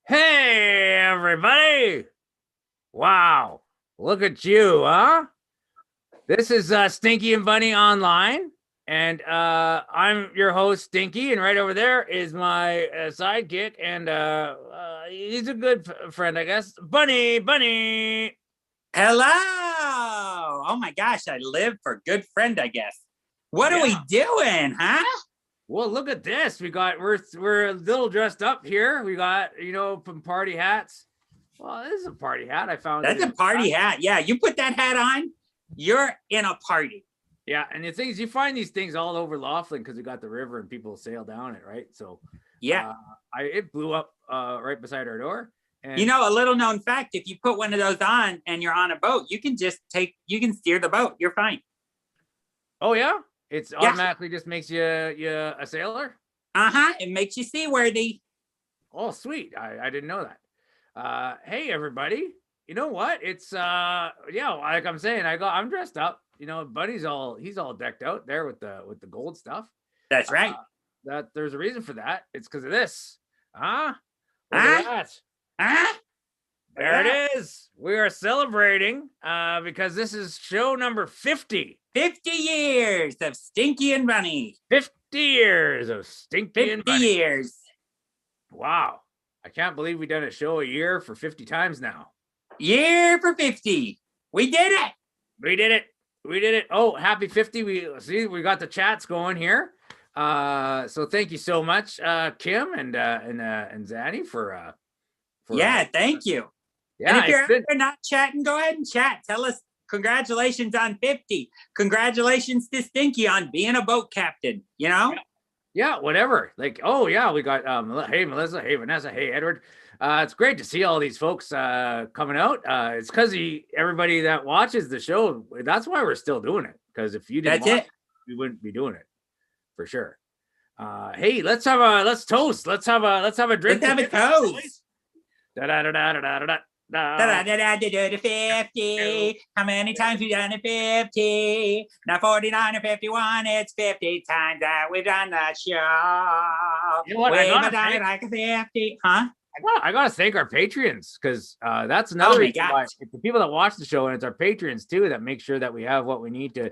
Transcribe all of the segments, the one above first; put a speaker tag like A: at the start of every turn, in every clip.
A: Hey, everybody. Wow. Look at you, huh? This is Stinky and Bunny Online. And I'm your host, Stinky. And right over there is my sidekick. And he's a good friend, I guess. Bunny.
B: Hello. Oh my gosh, I live for good friend, I guess. What are we doing, huh?
A: Well, look at this. We're a little dressed up here. We got, from party hats. Well, this is a party hat. I found
B: That's a party hat. Yeah, you put that hat on, you're in a party.
A: Yeah, and the thing is, you find these things all over Laughlin because we got the river and people sail down it, right? So
B: yeah,
A: it blew up right beside our door.
B: And a little known fact: if you put one of those on and you're on a boat, you can steer the boat. You're fine.
A: Oh yeah, it's automatically just makes you a sailor.
B: It makes you seaworthy.
A: Oh sweet, I didn't know that. Hey everybody, you know what? It's like I'm saying, I'm dressed up. Buddy's he's all decked out there with the gold stuff.
B: That's right.
A: That there's a reason for that. It's because of this. Look
B: at that.
A: There it is. We are celebrating because this is show number 50.
B: 50 years of Stinky and Bunny.
A: 50 years of Stinky and Bunny.
B: 50 years.
A: Wow. I can't believe we've done a show a year for 50 times now.
B: Year for 50. We did it.
A: We did it. Oh, happy 50. We got the chats going here. So thank you so much, Kim and Zanny for
B: thank you. Yeah, and if you're not chatting, go ahead and chat. Tell us congratulations on 50. Congratulations to Stinky on being a boat captain,
A: Yeah, whatever. Like, oh yeah, we got hey Melissa, hey Vanessa, hey Edward. It's great to see all these folks coming out. It's because everybody that watches the show, that's why we're still doing it. Because if you didn't watch it, we wouldn't be doing it for sure. Hey, let's toast. Let's have a drink.
B: Let's have a toast.
A: Da-da-da-da-da-da-da.
B: 50. How many times we done it? 50. Not 49 or 51. It's 50 times that we've done the show.
A: You know what?
B: I gotta 50. Huh?
A: I gotta thank our Patreons because that's another reason why it's the people that watch the show, and it's our Patreons too that make sure that we have what we need to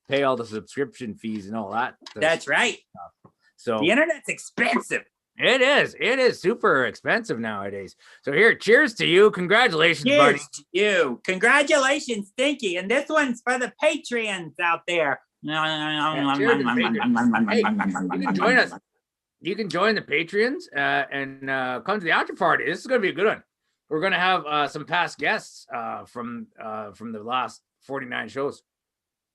A: pay all the subscription fees and all that.
B: That's right. So the internet's expensive.
A: It is super expensive nowadays. So here, cheers to you. Congratulations, buddy.
B: Cheers to you. Congratulations, Stinky. And this one's for the Patreons out there.
A: Hey, you can join us. You can join the Patreons and come to the after party. This is going to be a good one. We're going to have some past guests from the last 49 shows.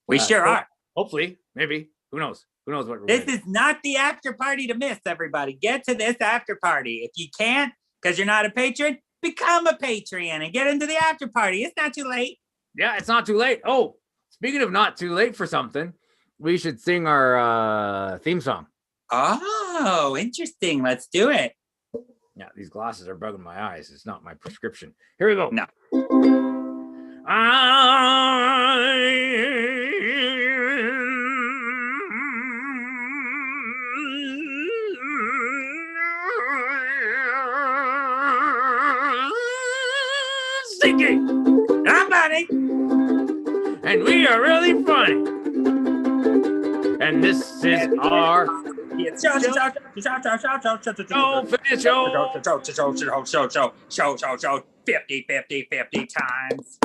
B: We sure are.
A: Hopefully, maybe. Who knows? Who knows what?
B: This is not the after party to miss, everybody. Get to this after party. If you can't, because you're not a patron, become a Patreon and get into the after party. It's not too late.
A: Yeah, it's not too late. Oh, speaking of not too late for something, we should sing our theme song.
B: Oh, interesting. Let's do it.
A: Yeah, these glasses are bugging my eyes. It's not my prescription. Here we go.
B: No.
A: Stinky.
B: I'm Bunny.
A: And we are really funny. And this is our
B: show 50 times.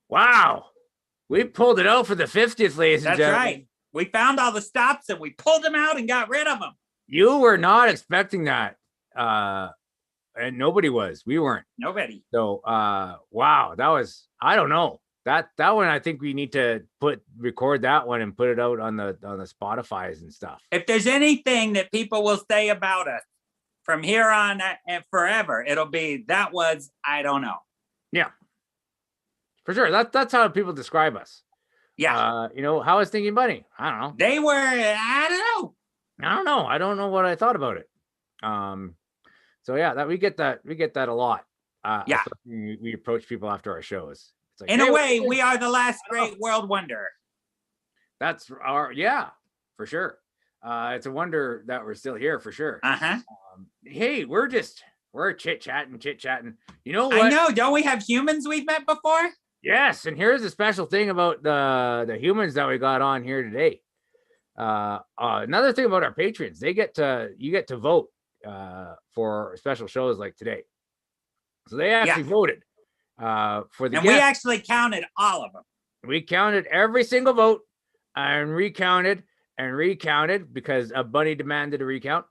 A: Wow. We pulled it out for the 50th, ladies and gentlemen.
B: That's right. We found all the stops and we pulled them out and got rid of them.
A: You were not expecting that. And nobody was. We weren't.
B: Nobody.
A: So wow, that was, I don't know. That one, I think we need to record that one and put it out on the Spotify's and stuff.
B: If there's anything that people will say about us from here on and forever, it'll be that was, I don't know.
A: Yeah. For sure. That's how people describe us.
B: Yeah.
A: How is Stinky and Bunny? I don't know.
B: They were, I don't know.
A: I don't know what I thought about it. So yeah, that we get that a lot.
B: Yeah.
A: We approach people after our shows.
B: It's like, in a way, we are the last great world wonder.
A: That's for sure. It's a wonder that we're still here for sure. Hey, we're chit-chatting. You know what?
B: I know. Don't we have humans we've met before?
A: Yes, and here's the special thing about the humans that we got on here today. Another thing about our patrons, you get to vote for special shows like today. So they actually voted for the guests.
B: We actually counted all of them.
A: We counted every single vote and recounted because Bunny demanded a recount.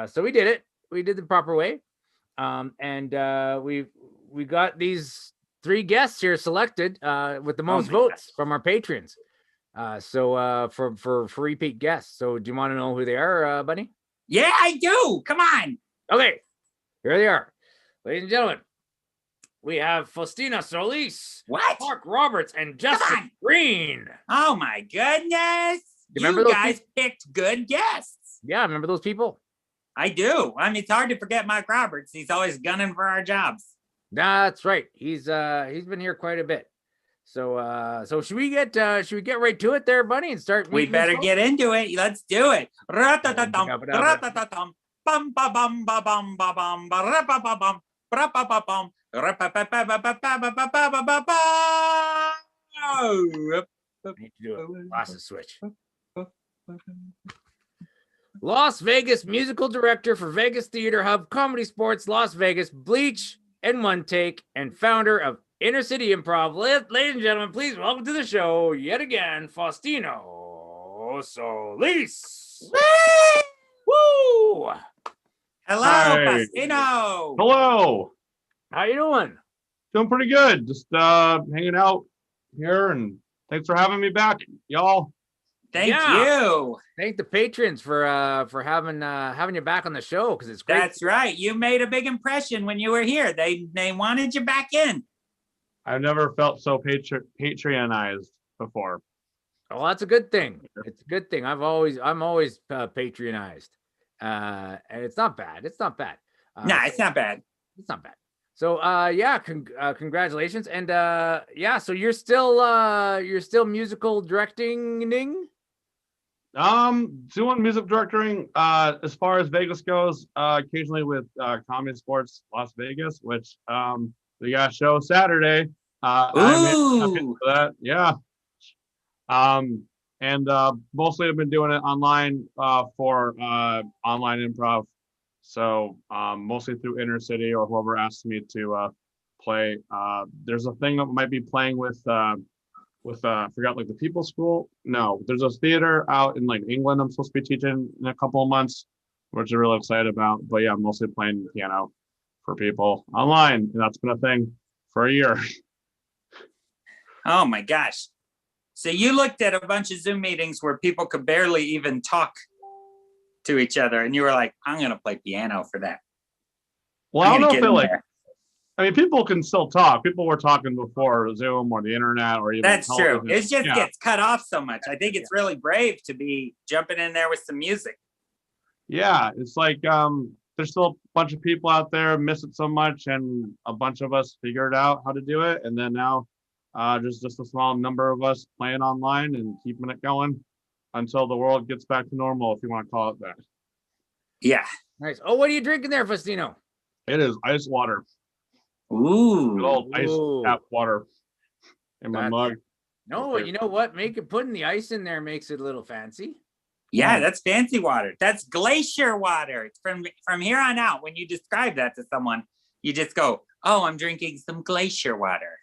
A: So we did it. We did the proper way. And we got these 3 guests here selected with the most votes from our patrons. So for repeat guests. So do you want to know who they are, Bunny?
B: Yeah, I do. Come on.
A: Okay, here they are. Ladies and gentlemen, we have Faustino Solis, Marc Roberts, and Justin Green.
B: Oh my goodness. You guys picked good guests.
A: Yeah, remember those people?
B: I do. I mean, it's hard to forget Marc Roberts. He's always gunning for our jobs.
A: That's right. He's been here quite a bit. So should we get right to it there, Bunny, and start?
B: We better get into it. Let's do it.
A: I need to do a glasses switch. Las Vegas musical director for Vegas Theater Hub, Comedy Sports, Las Vegas, Bleach, and One Take, and founder of Inner City Improv. Ladies and gentlemen, please welcome to the show yet again, Faustino Solis. Woo!
B: Hello, Faustino.
C: Hello.
A: How you doing?
C: Doing pretty good. Just hanging out here, and thanks for having me back, y'all.
B: Thank you.
A: Thank the patrons for having you back on the show, because it's great.
B: That's right. You made a big impression when you were here. They wanted you back in.
C: I've never felt so patronized before.
A: Oh, that's a good thing. It's a good thing. I'm always patronized, and it's not bad. It's not bad.
B: Nah, it's not bad.
A: It's not bad. So congratulations, and so you're still musical directing.
C: Doing music directing as far as Vegas goes, occasionally with Comedy Sports Las Vegas, which we got a show Saturday. I'm happy for that. Yeah. And mostly I've been doing it online for online improv. So mostly through Inner City or whoever asks me to play. There's a thing that might be playing with I forgot, like the People's School. No, there's a theater out in like England I'm supposed to be teaching in a couple of months, which I'm really excited about. But yeah, I'm mostly playing piano for people online, and that's been a thing for a year.
B: Oh my gosh. So you looked at a bunch of Zoom meetings where people could barely even talk to each other, and you were like, I'm going to play piano for that.
C: Well, I don't know if I mean, people can still talk. People were talking before Zoom or the internet or even
B: That's
C: television.
B: True. It just gets cut off so much. I think it's really brave to be jumping in there with some music.
C: Yeah, it's like there's still a bunch of people out there miss it so much, and a bunch of us figured out how to do it, and then now there's just a small number of us playing online and keeping it going until the world gets back to normal, if you want to call it that.
B: Yeah.
A: Nice. Oh, what are you drinking there, Faustino?
C: It is ice water.
B: Ooh.
C: Good old ice tap water in my mug.
A: No, you know what? Putting the ice in there makes it a little fancy.
B: Yeah, that's fancy water. That's glacier water. It's from here on out. When you describe that to someone, you just go, "Oh, I'm drinking some glacier water."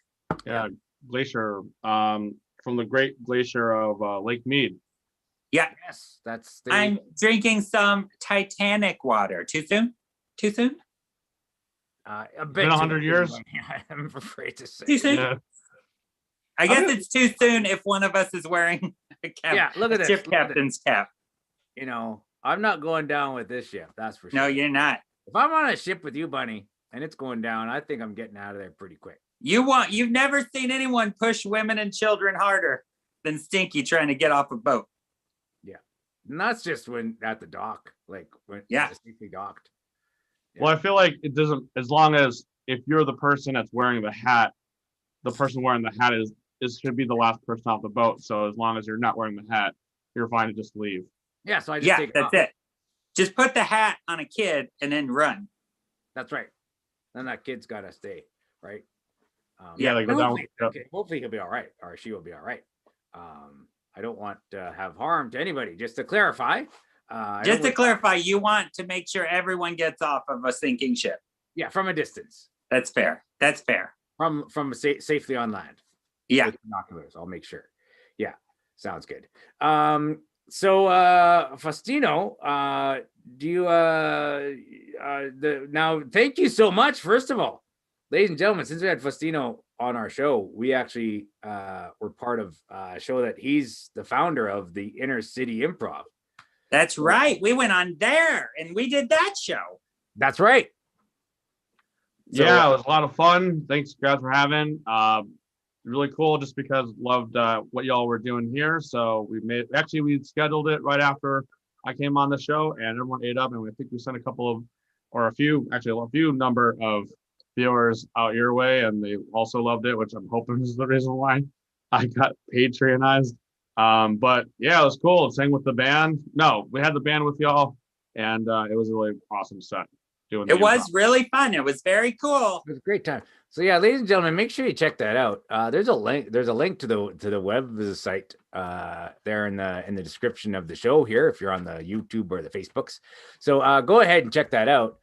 C: Yeah, glacier from the Great Glacier of Lake Mead.
B: Yeah.
A: Yes,
B: I'm drinking some Titanic water. Too soon? Too soon?
A: A bit.
C: Been 100 years.
A: I'm afraid to say.
B: Too soon?
C: Yeah.
B: I guess it's too soon if one of us is wearing a cap.
A: Yeah, look at this.
B: Ship captain's cap.
A: You know, I'm not going down with this ship. That's for sure.
B: No, you're not.
A: If I'm on a ship with you, Bunny, and it's going down, I think I'm getting out of there pretty quick.
B: You've never seen anyone push women and children harder than Stinky trying to get off a boat.
A: Yeah. And that's just when at the dock, like when Stinky docked.
C: Well, I feel like it doesn't, as long as if you're the person that's wearing the hat, the person wearing the hat is should be the last person off the boat. So as long as you're not wearing the hat, you're fine to just leave.
A: Yeah, so I just
B: Yeah,
A: take it
B: that's
A: off.
B: it. Just put the hat on a kid and then run.
A: That's right. Then that kid's got to stay, right?
C: Yeah, like go down.
A: hopefully, okay, hopefully he'll be all right, or she will be all right. I don't want to have harm to anybody. Just to clarify.
B: Just to clarify, you want to make sure everyone gets off of a sinking ship.
A: Yeah, from a distance.
B: That's fair. That's fair.
A: From safely on land.
B: Yeah.
A: With binoculars, I'll make sure. Yeah, sounds good. So Faustino, do you now thank you so much, first of all, ladies and gentlemen. Since we had Faustino on our show, we actually were part of a show that he's the founder of, the Inner City Improv.
B: That's right. We went on there and we did that show.
A: That's right.
C: So, yeah, it was a lot of fun. Thanks guys for having. Really cool, just because loved what y'all were doing here. So we scheduled it right after I came on the show, and everyone ate up, and I think we sent a few number of viewers out your way, and they also loved it, which I'm hoping is the reason why I got patronized. But yeah, it was cool. Sang with the band. No, we had the band with y'all, and it was a really awesome set.
B: It was really fun. It was very cool.
A: It was a great time. So yeah, ladies and gentlemen, make sure you check that out. There's a link to the website there in the description of the show here, if you're on the YouTube or the Facebooks. So go ahead and check that out.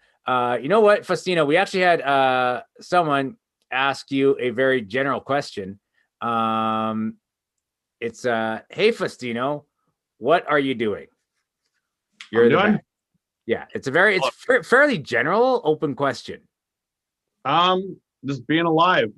A: You know what, Faustino, we actually had someone ask you a very general question. It's hey Faustino, what are you doing? You're doing? Yeah, it's fairly general, open question.
C: Just being alive.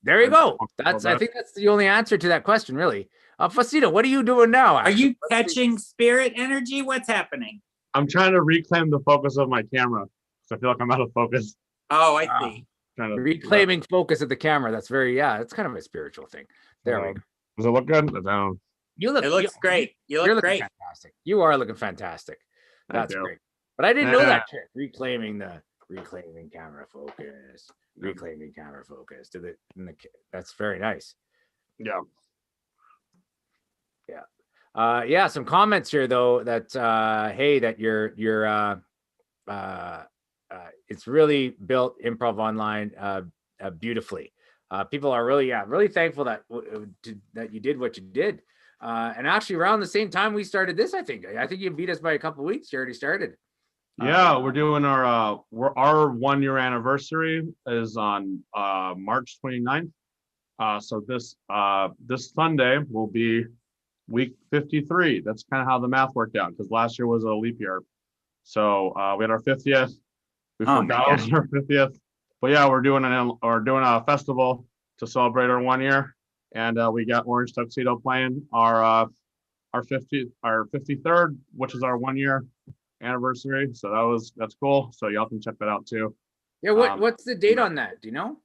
A: There you go. I think that's the only answer to that question, really. Faustino, what are you doing now?
B: Are you catching spirit energy? What's happening?
C: I'm trying to reclaim the focus of my camera because I feel like I'm out of focus.
B: Oh, I see.
A: Reclaiming focus of the camera. That's it's kind of a spiritual thing. There we go.
C: Does it look good?
B: It looks great. You look great.
A: Fantastic. You are looking fantastic. That's great. But I didn't know that trick. Reclaiming camera focus. Reclaiming camera focus that's very nice.
C: Yeah.
A: Yeah. Some comments here though that hey, that you're it's really built Improv Online beautifully. People are really thankful that you did what you did. And actually around the same time we started this, I think you beat us by a couple of weeks. You already started.
C: Yeah, we're doing our 1 year anniversary is on March 29th. So this Sunday will be week 53. That's kind of how the math worked out, because last year was a leap year. So we had our 50th. We forgot it was our 50th. But yeah, we're doing a festival to celebrate our 1 year, and we got Orange Tuxedo playing our 53rd, which is our 1 year anniversary. So that's cool. So y'all can check that out too.
A: Yeah, what's the date on that? Do you know?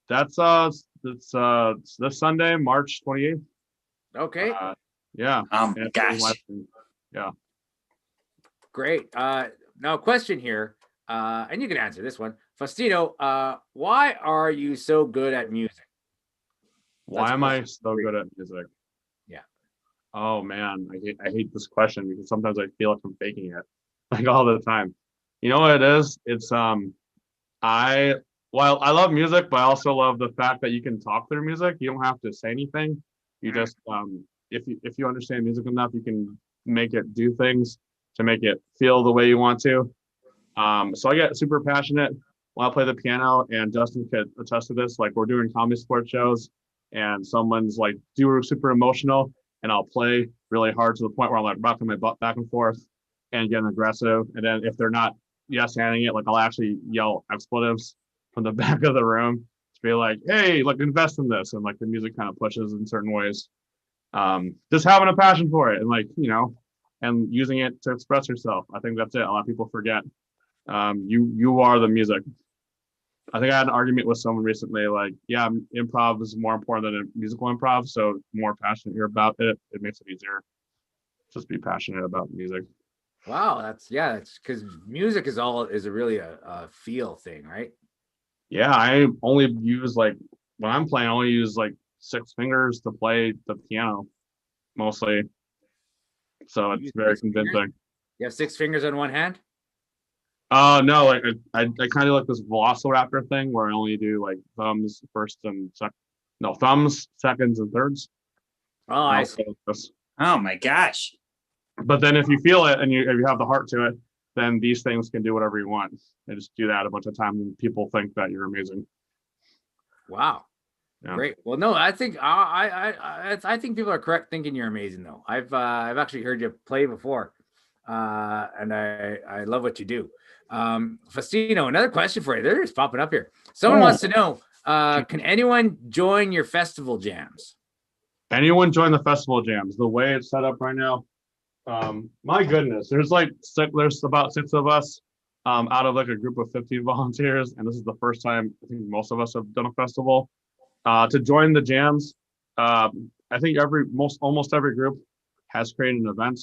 C: That's it's this Sunday, March 28th.
A: Okay.
C: Yeah.
B: Gosh.
C: Yeah.
A: Great. Now a question here, and you can answer this one. Faustino, why are you so good at music?
C: Why am I so good at music?
A: Yeah.
C: Oh man, I hate this question because sometimes I feel like I'm faking it, like all the time. You know what it is? It's I love music, but I also love the fact that you can talk through music. You don't have to say anything. You just if you understand music enough, you can make it do things to make it feel the way you want to. So I get super passionate when I play the piano, and Justin could attest to this. Like, we're doing comedy sports shows, and someone's like super emotional, and I'll play really hard to the point where I'm like rocking my butt back and forth and getting aggressive. And then if they're not yes-handing it, like, I'll actually yell expletives from the back of the room to be like, hey, like, invest in this. And like the music kind of pushes in certain ways. Just having a passion for it, and like, and using it to express yourself. I think that's it. A lot of people forget. You are the music. I think I had an argument with someone recently, like, yeah, improv is more important than a musical improv. So the more passionate you're about it, it makes it easier. Just be passionate about music.
A: Wow, that's because music is really a feel thing, right?
C: Yeah, I only use like when I'm playing, I only use like 6 fingers to play the piano mostly. So
A: You
C: it's
A: use
C: very
A: 6 fingers?
C: convincing.
A: You have 6 fingers on one hand?
C: No, like I kind of like this velociraptor thing where I only do like thumbs first and second, no thumbs, seconds, and thirds.
A: Oh,
C: And
A: I
C: I'll
A: see.
C: play like this.
B: Oh my gosh.
C: But then if you feel it and if you have the heart to it, then these things can do whatever you want. They just do that a bunch of times and people think that you're amazing.
A: Wow.
C: Yeah.
A: Great. Well, no, I think I think people are correct thinking you're amazing though. I've actually heard you play before, and I love what you do. Faustino, another question for you. They're just popping up here. Someone
C: Oh,
A: wants to know, can anyone join your festival jams?
C: anyone join the festival jams? The way it's set up right now, my goodness, there's about 6 of us out of like a group of 15 volunteers, and this is the first time I think most of us have done a festival. To join the jams, I think almost every group has created an event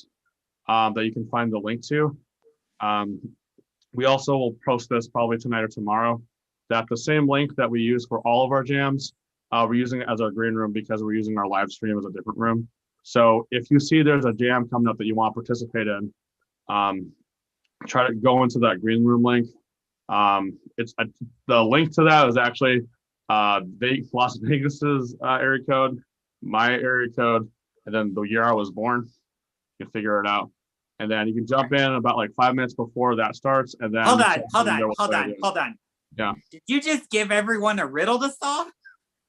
C: that you can find the link to. Um, we also will post this probably tonight or tomorrow. That the same link that we use for all of our jams, we're using it as our green room because we're using our live stream as a different room. So if you see there's a jam coming up that you want to participate in, um, try to go into that green room link. It's the link to that is actually Las Vegas's area code, my area code, and then the year I was born. You can figure it out, and then you can jump in about like 5 minutes before that starts, and then
B: Hold on,
C: someone
B: hold on,
C: there will
B: hold
C: say
B: on,
C: it is.
B: hold on.
C: Yeah.
B: Did you just give everyone a riddle to solve?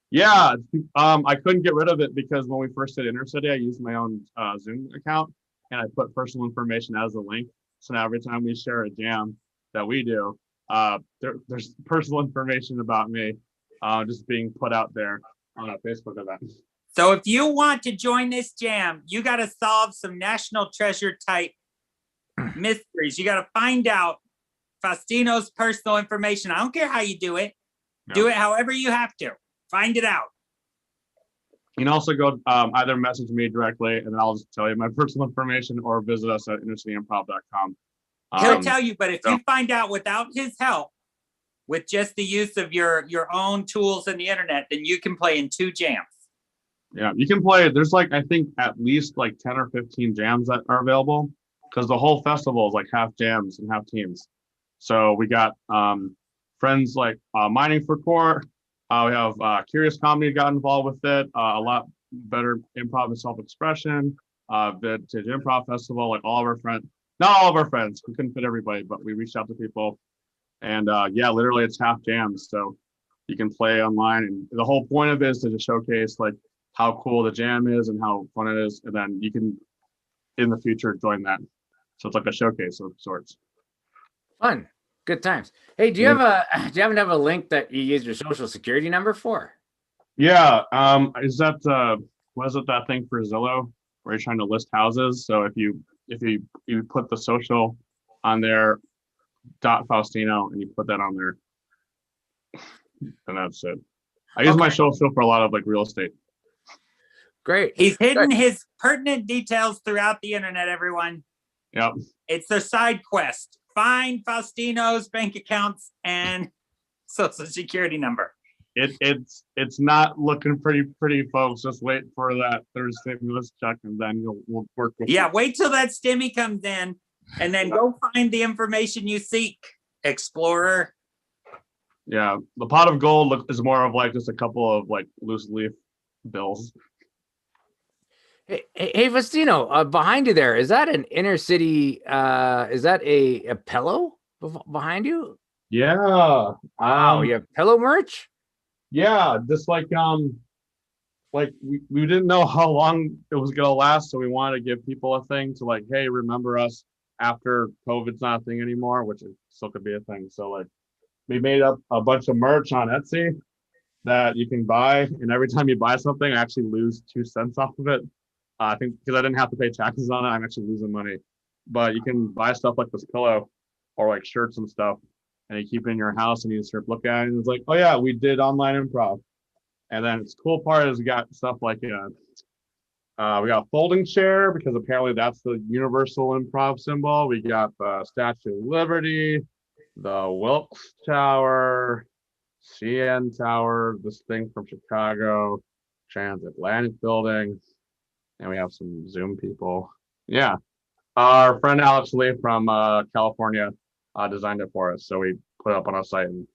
C: Yeah, I couldn't get rid of it because when we first did Intercity, I used my own Zoom account and I put personal information as a link. So now every time we share a jam that we do, there's personal information about me just being put out there on a Facebook event.
B: So if you want to join this jam, you got to solve some national treasure type mysteries. You got to find out Faustino's personal information. I don't care how you do it.
C: No.
B: Do it however you have to. Find it out.
C: You can also go either message me directly and then I'll just tell you my personal information or visit us at intercityimprov.com.
B: He'll tell you, but if you find out without his help, with just the use of your own tools and the internet, then you can play in 2 jams.
C: Yeah, you can play. There's like, I think at least like 10 or 15 jams that are available because the whole festival is like half jams and half teams. So we got friends like Mining for Core. We have Curious Comedy got involved with it. A lot better improv and self-expression. Vintage Improv Festival, like all of our friends, not all of our friends. We couldn't fit everybody, but we reached out to people. And yeah, literally it's half jams. So you can play online. And the whole point of it is to just showcase like how cool the jam is and how fun it is. And then you can, in the future, join that. So it's like a showcase of sorts.
A: Fun. Good times. Hey, do you happen to have a link that you use your social security number for?
C: Yeah. Is that was it that thing for Zillow where you're trying to list houses? So if you put the social on there, Faustino, and you put that on there, and that's it. I use my social for a lot of like real estate.
A: Great.
B: He's hidden his pertinent details throughout the internet, everyone.
C: Yep.
B: It's their side quest. Find Faustino's bank accounts and social security number.
C: It's not looking pretty, folks. Just wait for that Thursday stimulus check, and then we'll work with.
B: Yeah, wait till that stimmy comes in, and then go find the information you seek, explorer.
C: Yeah, the pot of gold is more of like just a couple of like loose leaf bills.
A: Hey, Faustino, behind you there, is that an inner city? Is that a pillow behind you?
C: Yeah.
A: Wow, you have pillow merch?
C: Yeah, just like we didn't know how long it was gonna last, so we wanted to give people a thing to like, hey, remember us after COVID's not a thing anymore, which it still could be a thing. So like, we made up a bunch of merch on Etsy that you can buy, and every time you buy something, I actually lose 2 cents off of it. I think because I didn't have to pay taxes on it, I'm actually losing money. But you can buy stuff like this pillow or like shirts and stuff, and you keep it in your house and you start looking at it, and it's like, oh yeah, we did online improv. And then it's cool part is we got stuff like We got a folding chair because apparently that's the universal improv symbol. We got the Statue of Liberty, the Wilkes Tower, CN Tower, this thing from Chicago, Transatlantic Building, and we have some Zoom people. Yeah. Our friend Alex Lee from California designed it for us. So we put it up on our site, and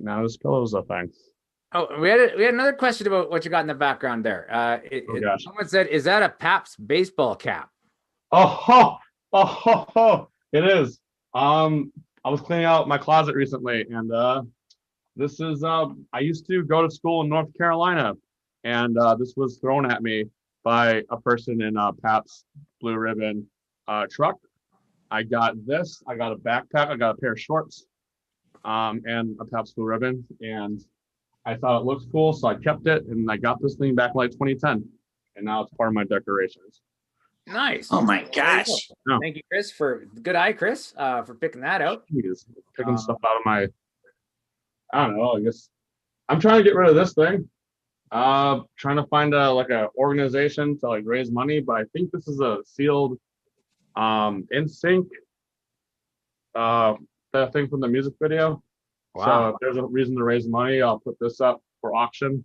C: now this pillow is a thing.
A: Oh, we had another question about what you got in the background there. Someone said, "Is that a Pabst baseball cap?"
C: It is. I was cleaning out my closet recently, and this is. I used to go to school in North Carolina, and this was thrown at me by a person in a Pabst Blue Ribbon truck. I got this. I got a backpack. I got a pair of shorts, and a Pabst Blue Ribbon, and I thought it looked cool, so I kept it, and I got this thing back in like 2010, and now it's part of my decorations.
A: Nice.
B: Oh my gosh.
C: Yeah.
A: Thank you, Chris, for good eye, Chris, for picking that out.
C: Jeez, picking stuff out of my, I don't know, I guess I'm trying to get rid of this thing. Trying to find a organization to like raise money, but I think this is a sealed in sync that thing from the music video.
A: Wow.
C: So if there's a reason to raise money, I'll put this up for auction.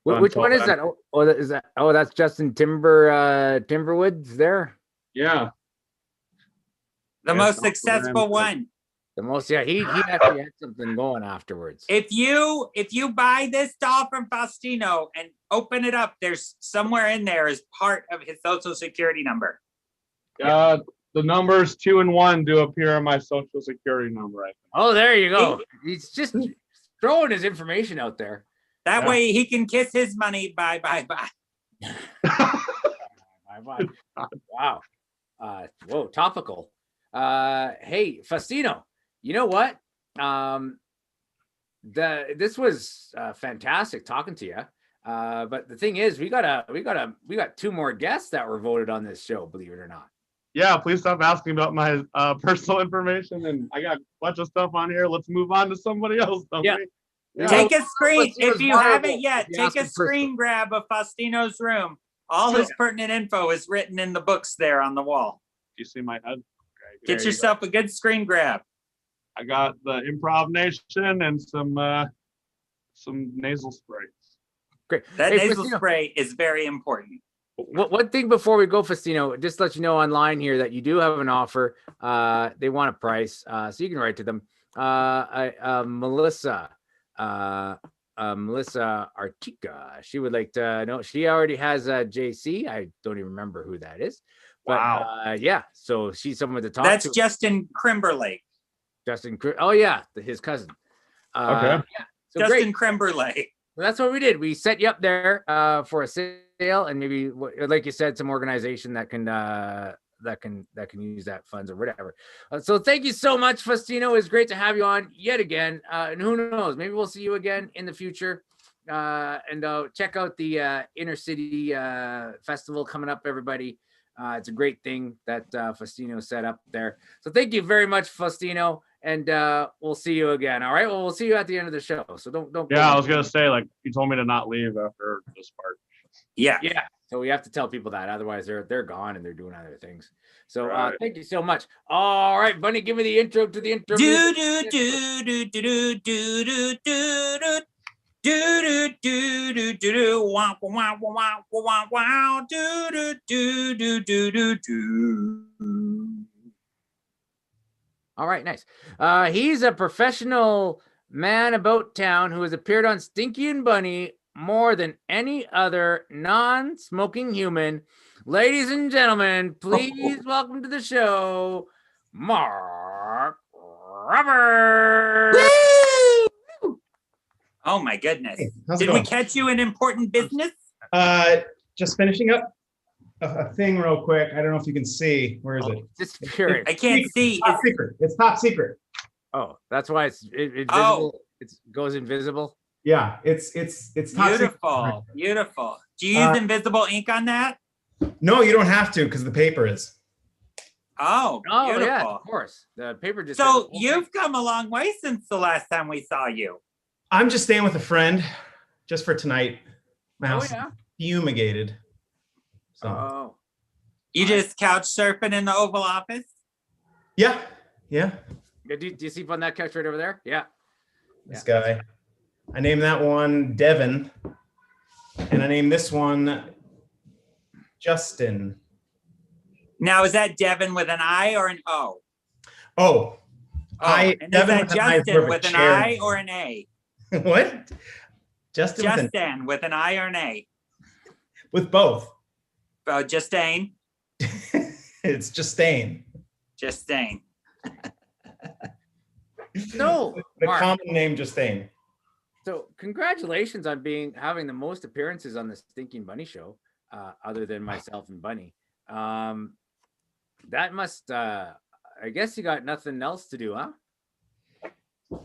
A: Which one is that? That's Justin Timberwoods there.
C: Yeah.
B: The most successful one.
A: The most, yeah. He actually had something going afterwards.
B: If you buy this doll from Faustino and open it up, there's somewhere in there is part of his social security number.
C: The numbers 2 and 1 do appear on my social security number. I think.
A: Oh, there you go. He's just throwing his information out there.
B: That way he can kiss his money. Bye.
A: Wow. Whoa, topical. Hey, Faustino, you know what? This was fantastic talking to you. But the thing is, we got 2 more guests that were voted on this show, believe it or not.
C: Yeah, please stop asking about my personal information, and I got a bunch of stuff on here. Let's move on to somebody else.
A: Yeah.
B: Take a screen if you haven't yet. Take a screen grab of Faustino's room. All his pertinent info is written in the books there on the wall.
C: Do you see my head? Okay,
B: get yourself a good screen grab.
C: I got the Improv Nation and some nasal sprays.
A: Great.
B: That nasal spray is very important.
A: One thing before we go, Faustino, just to let you know online here that you do have an offer. They want a price, so you can write to them. Melissa Artica, she would like to know. She already has a JC. I don't even remember who that is. But, wow. Yeah, so she's someone to talk to.
B: That's Justin Crimberlake.
A: Oh yeah, his cousin.
C: Okay.
A: Yeah, so
B: Justin Crimberlake.
A: Well, that's what we did. We set you up there for a sale, and maybe, like you said, some organization that can use that funds or whatever. So thank you so much, Faustino. It's great to have you on yet again. And who knows, maybe we'll see you again in the future. And check out the Inner City Festival coming up, everybody. It's a great thing that Faustino set up there. So thank you very much, Faustino. And we'll see you again. All right. Well, we'll see you at the end of the show. So don't.
C: Yeah, I was gonna say, like, you told me to not leave after this part.
B: Yeah.
A: So we have to tell people that, otherwise they're gone and they're doing other things. So thank you so much. All right, Bunny, give me the intro to the intro.
B: Do do do do do do do do do do do do do wow wow wow wow wow do do do do do do do.
A: All right, nice. He's a professional man about town who has appeared on Stinky and Bunny more than any other non-smoking human. Ladies and gentlemen, please welcome to the show, Marc Roberts.
B: Oh my goodness.
D: Hey,
B: did we catch you in important business?
D: Just finishing up a thing real quick. I don't know if you can see. Where is it?
A: Just curious.
B: I can't see.
D: Top secret. It's top secret.
A: Oh, that's why it's visible. It goes invisible.
D: Yeah, it's top
B: beautiful.
D: Secret.
B: Beautiful. Do you use invisible ink on that?
D: No, you don't have to because the paper is.
B: Oh, beautiful.
A: Yeah, of course. The paper just.
B: So you've come a long way since the last time we saw you.
D: I'm just staying with a friend, just for tonight. My house is
A: yeah.
D: fumigated. So
A: Oh,
B: You just couch surfing in the Oval Office?
D: yeah.
A: yeah. Do you sleep on that couch right over there? Yeah.
D: This guy. I named that one Devin, and I named this one Justin.
B: Now, is that Devin with an I or an O?
D: Oh,
B: And is
D: Devin
B: that
D: with an I is more
B: Justin
D: of a
B: with an
D: chair
B: I
D: name.
B: or an A?
D: What? Justin
B: With an I or an A?
D: with both.
B: Justine.
D: It's Justine.
B: Justine.
A: So,
D: The
A: Marc,
D: common name Justine.
A: so congratulations on having the most appearances on the Stinky and Bunny show, other than myself and Bunny. That must, I guess you got nothing else to do, huh?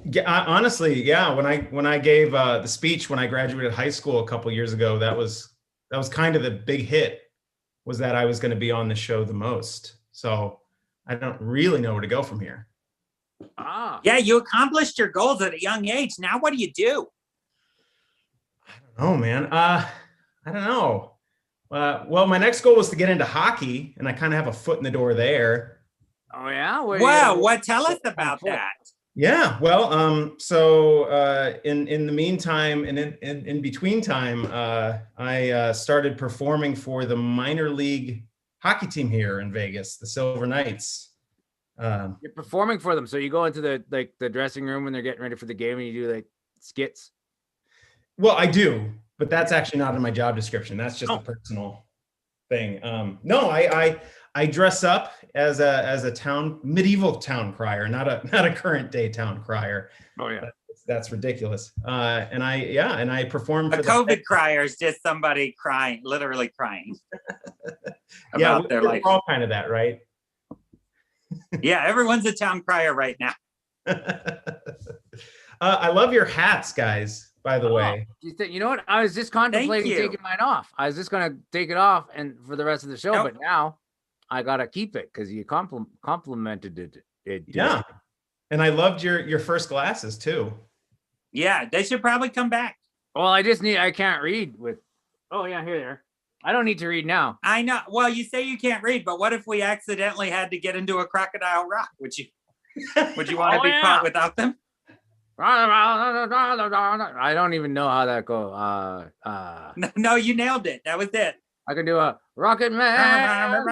D: Yeah, honestly, yeah. When I gave the speech when I graduated high school a couple years ago, that was kind of the big hit, was that I was going to be on the show the most. So I don't really know where to go from here.
B: Yeah, you accomplished your goals at a young age. Now what do you do?
D: I don't know, man. I don't know. Well, my next goal was to get into hockey, and I kind of have a foot in the door there.
A: Oh yeah.
B: What? Tell us about that.
D: Yeah, well, so in the meantime, and in between time, I started performing for the minor league hockey team here in Vegas, the Silver Knights.
A: You're performing for them, so you go into the dressing room when they're getting ready for the game, and you do like skits.
D: Well, I do, but that's actually not in my job description. That's just a personal thing. No, I dress up as a medieval town crier, not a current day town crier.
A: Oh yeah,
D: that's ridiculous. And I perform.
B: A COVID crier is just somebody crying, literally crying about their life.
D: We're all kind of that, right?
B: Yeah, everyone's a town crier right now.
D: I love your hats, guys, by the way.
A: You know what? I was just contemplating taking mine off. I was just going to take it off and for the rest of the show, but now I got to keep it because you complimented it.
D: Yeah. And I loved your first glasses too.
B: Yeah, they should probably come back.
A: Well, I can't read with, oh yeah, here they are. I don't need to read now.
B: I know. Well, you say you can't read, but what if we accidentally had to get into a crocodile rock? Would you want to be caught without them?
A: I don't even know how that goes.
B: No, you nailed it. That was it.
A: I can do a Rocket Man.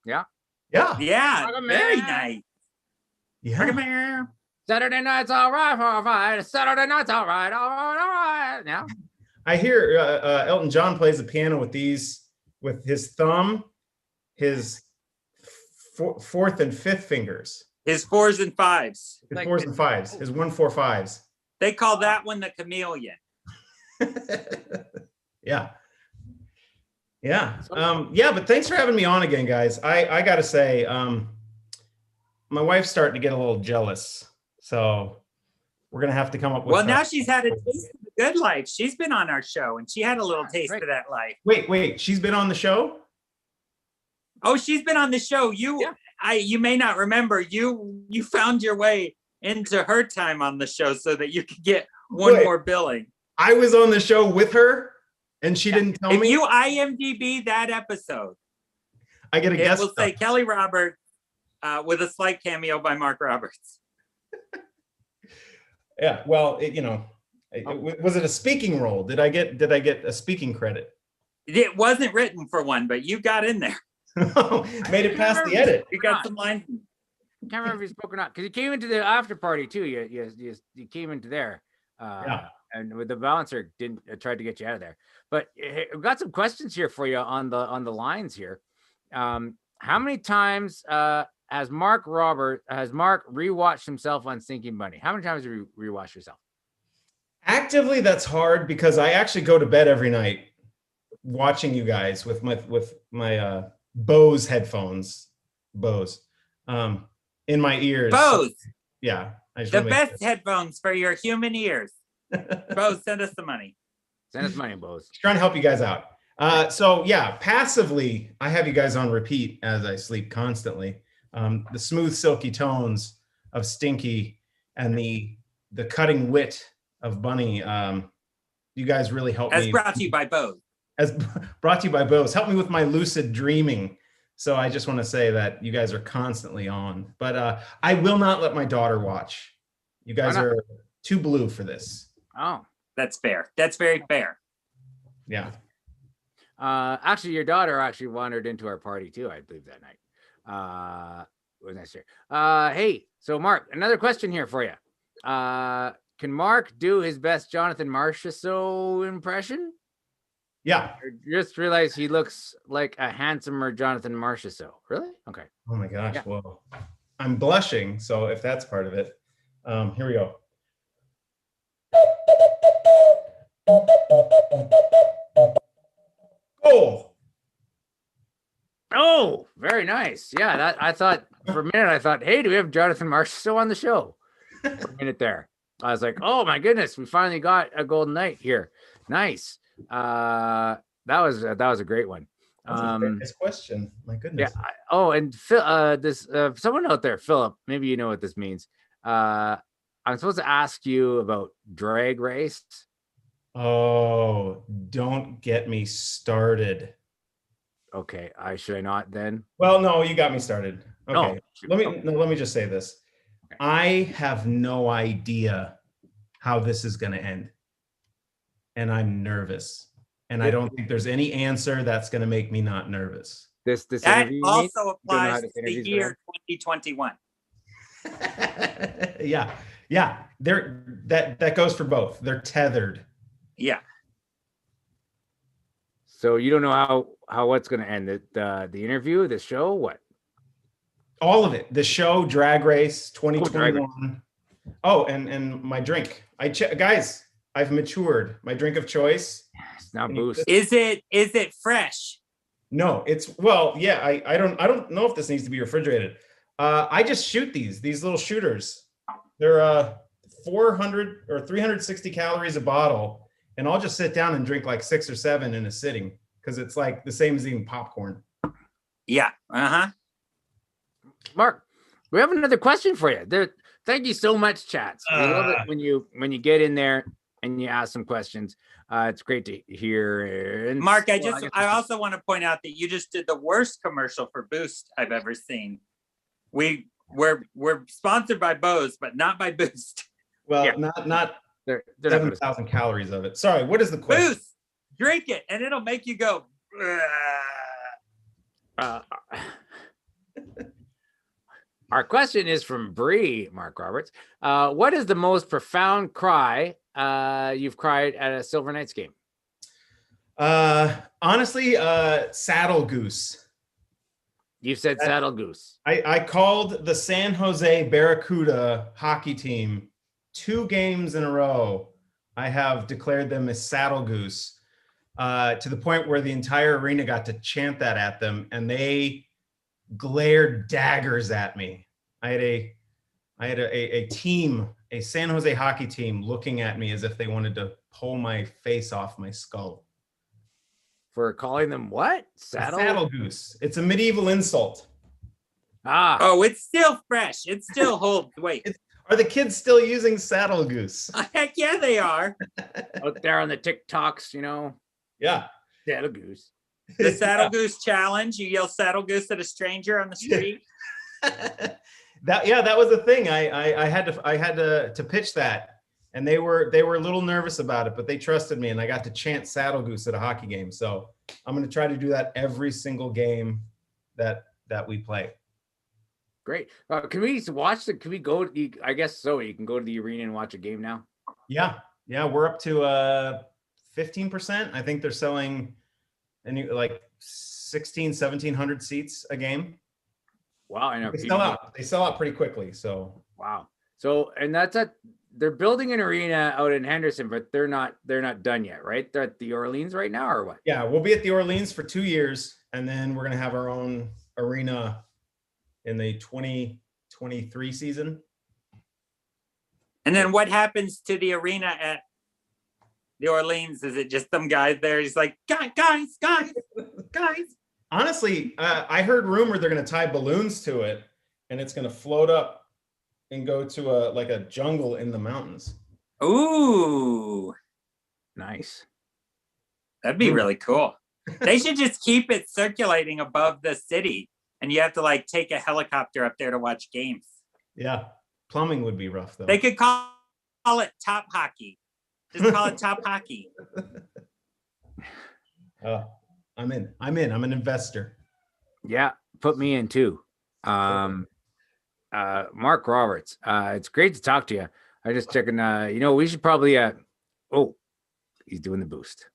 A: Yeah.
D: Yeah.
B: Yeah. Very nice.
D: Yeah.
A: Saturday night's all right. Saturday night's all right. All right. Yeah.
D: I hear Elton John plays the piano with his thumb, his fourth and fifth fingers.
B: His fours and fives.
D: His fours and fives. His 1, 4, 5s.
B: They call that one the chameleon.
D: Yeah. Yeah. But thanks for having me on again, guys. I got to say, my wife's starting to get a little jealous. So we're going to have to come up with.
B: Well, now she's had a taste of the good life. She's been on our show and she had a little taste of that life.
D: Wait. She's been on the show?
B: Oh, she's been on the show. You may not remember. You found your way into her time on the show so that you could get more billing.
D: I was on the show with her and she didn't tell me.
B: If you IMDb that episode,
D: I get a guess.
B: It will say Kelly Roberts with a slight cameo by Marc Roberts.
D: Yeah, well, was it a speaking role? Did I get a speaking credit?
B: It wasn't written for one, but you got in there.
D: Made it past the edit.
B: You got some lines.
A: I can't remember if you spoke or not because you came into the after party too. You came into there, and with the balancer tried to get you out of there. But we've got some questions here for you on the lines here. How many times has Marc rewatched himself on Stinky and Bunny? How many times have you rewatched yourself?
D: Actively, that's hard because I actually go to bed every night watching you guys with my Bose headphones, in my ears.
B: Bose.
D: Yeah.
B: The best headphones for your human ears. Bose, send us the money.
A: Send us money, Bose.
D: Trying to help you guys out. So yeah, passively, I have you guys on repeat as I sleep constantly. The smooth, silky tones of Stinky and the cutting wit of Bunny. You guys really help me.
B: That's brought to you by Bose.
D: as brought to you by Bose. Help me with my lucid dreaming. So I just want to say that you guys are constantly on, but I will not let my daughter watch. You guys are too blue for this.
A: Oh,
B: That's fair. That's very fair.
D: Yeah.
A: actually, your daughter actually wandered into our party too, I believe, that night. Was next year. Hey, so Marc, another question here for you. Can Marc do his best Jonathan Marchessault impression?
D: Yeah.
A: I just realized he looks like a handsomer Jonathan Marchessault. Really? Okay.
D: Oh my gosh.
A: Yeah.
D: Well, I'm blushing. So if that's part of it, here we go. Oh.
A: Oh, very nice. Yeah, that I thought for a minute, I thought, hey, do we have Jonathan Marchessault on the show? For a minute there. I was like, oh my goodness, we finally got a golden knight here. Nice. That was a great one.
D: That's a nice question. My goodness.
A: Yeah. And Phil, this someone out there, Philip, maybe you know what this means. I'm supposed to ask you about Drag Race.
D: Oh, don't get me started.
A: Okay, should I not then?
D: Well, no, you got me started. Okay.
A: Oh,
D: Let me just say this.
A: Okay.
D: I have no idea how this is going to end. And I'm nervous. And I don't think there's any answer that's going to make me not nervous.
A: This
B: That
A: interview
B: also applies
A: how
B: to
A: this
B: the
A: interview's
B: year 2021.
D: Yeah. That goes for both. They're tethered.
B: Yeah.
A: So you don't know how what's going to end the interview, the show, what?
D: All of it. The show, Drag Race 2021.
A: Drag Race.
D: Oh, and my drink. Guys, I've matured. My drink of choice.
A: It's not Boost.
B: Is it fresh?
D: No, yeah, I don't know if this needs to be refrigerated. I just shoot these little shooters. They're 400 or 360 calories a bottle. And I'll just sit down and drink like 6 or 7 in a sitting because it's like the same as eating popcorn.
B: Yeah. Uh-huh.
A: Marc, we have another question for you. Thank you so much, chats. We love it when you get in there and you ask some questions. It's great to hear. And
B: Marc, I also want to point out that you just did the worst commercial for Boost I've ever seen. We're sponsored by Bose, but not by Boost.
D: Well,
A: yeah.
D: not
A: they're
D: 7,000 calories of it. Sorry, what is the question?
B: Boost, drink it, and it'll make you go.
A: Our question is from Bree, Marc Roberts. What is the most profound cry you've cried at a Silver Knights game?
D: Honestly, Saddle Goose.
A: You've said Saddle Goose.
D: I called the San Jose Barracuda hockey team 2 games in a row. I have declared them as Saddle Goose to the point where the entire arena got to chant that at them, and they glared daggers at me. I had a team, a San Jose hockey team, looking at me as if they wanted to pull my face off my skull.
A: For calling them what?
D: Saddle Goose. It's a medieval insult.
B: Oh, it's still fresh. It still holds weight.
D: Are the kids still using Saddle Goose?
B: Heck yeah, they are.
A: Out there on the TikToks,
D: Yeah.
A: Saddle Goose.
B: The Saddle Goose challenge. You yell Saddle Goose at a stranger on the street.
D: That was the thing. I had to pitch that, and they were a little nervous about it, but they trusted me, and I got to chant Saddle Goose at a hockey game. So I'm going to try to do that every single game that we play.
A: Great. Can we watch can we go? I guess so. You can go to the arena and watch a game now.
D: Yeah. We're up to 15%. I think they're selling like 1,700 seats a game.
A: Wow. I know.
D: They sell out pretty quickly. So
A: wow. So, and they're building an arena out in Henderson, but they're not done yet, right? They're at the Orleans right now, or what?
D: Yeah, we'll be at the Orleans for 2 years, and then we're gonna have our own arena in the 2023 season.
B: And then what happens to the arena at the Orleans? Is it just some guys there? He's like, guys.
D: Honestly, I heard rumor they're going to tie balloons to it, and it's going to float up and go to a jungle in the mountains.
B: Ooh,
A: nice.
B: That'd be really cool. They should just keep it circulating above the city, and you have to like take a helicopter up there to watch games.
D: Yeah. Plumbing would be rough though.
B: They could call it top hockey. Just call it top hockey.
D: I'm in. I'm an investor.
A: Yeah, put me in too. Mark Roberts. It's great to talk to you. I just checking. We should probably. Oh, he's doing the boost.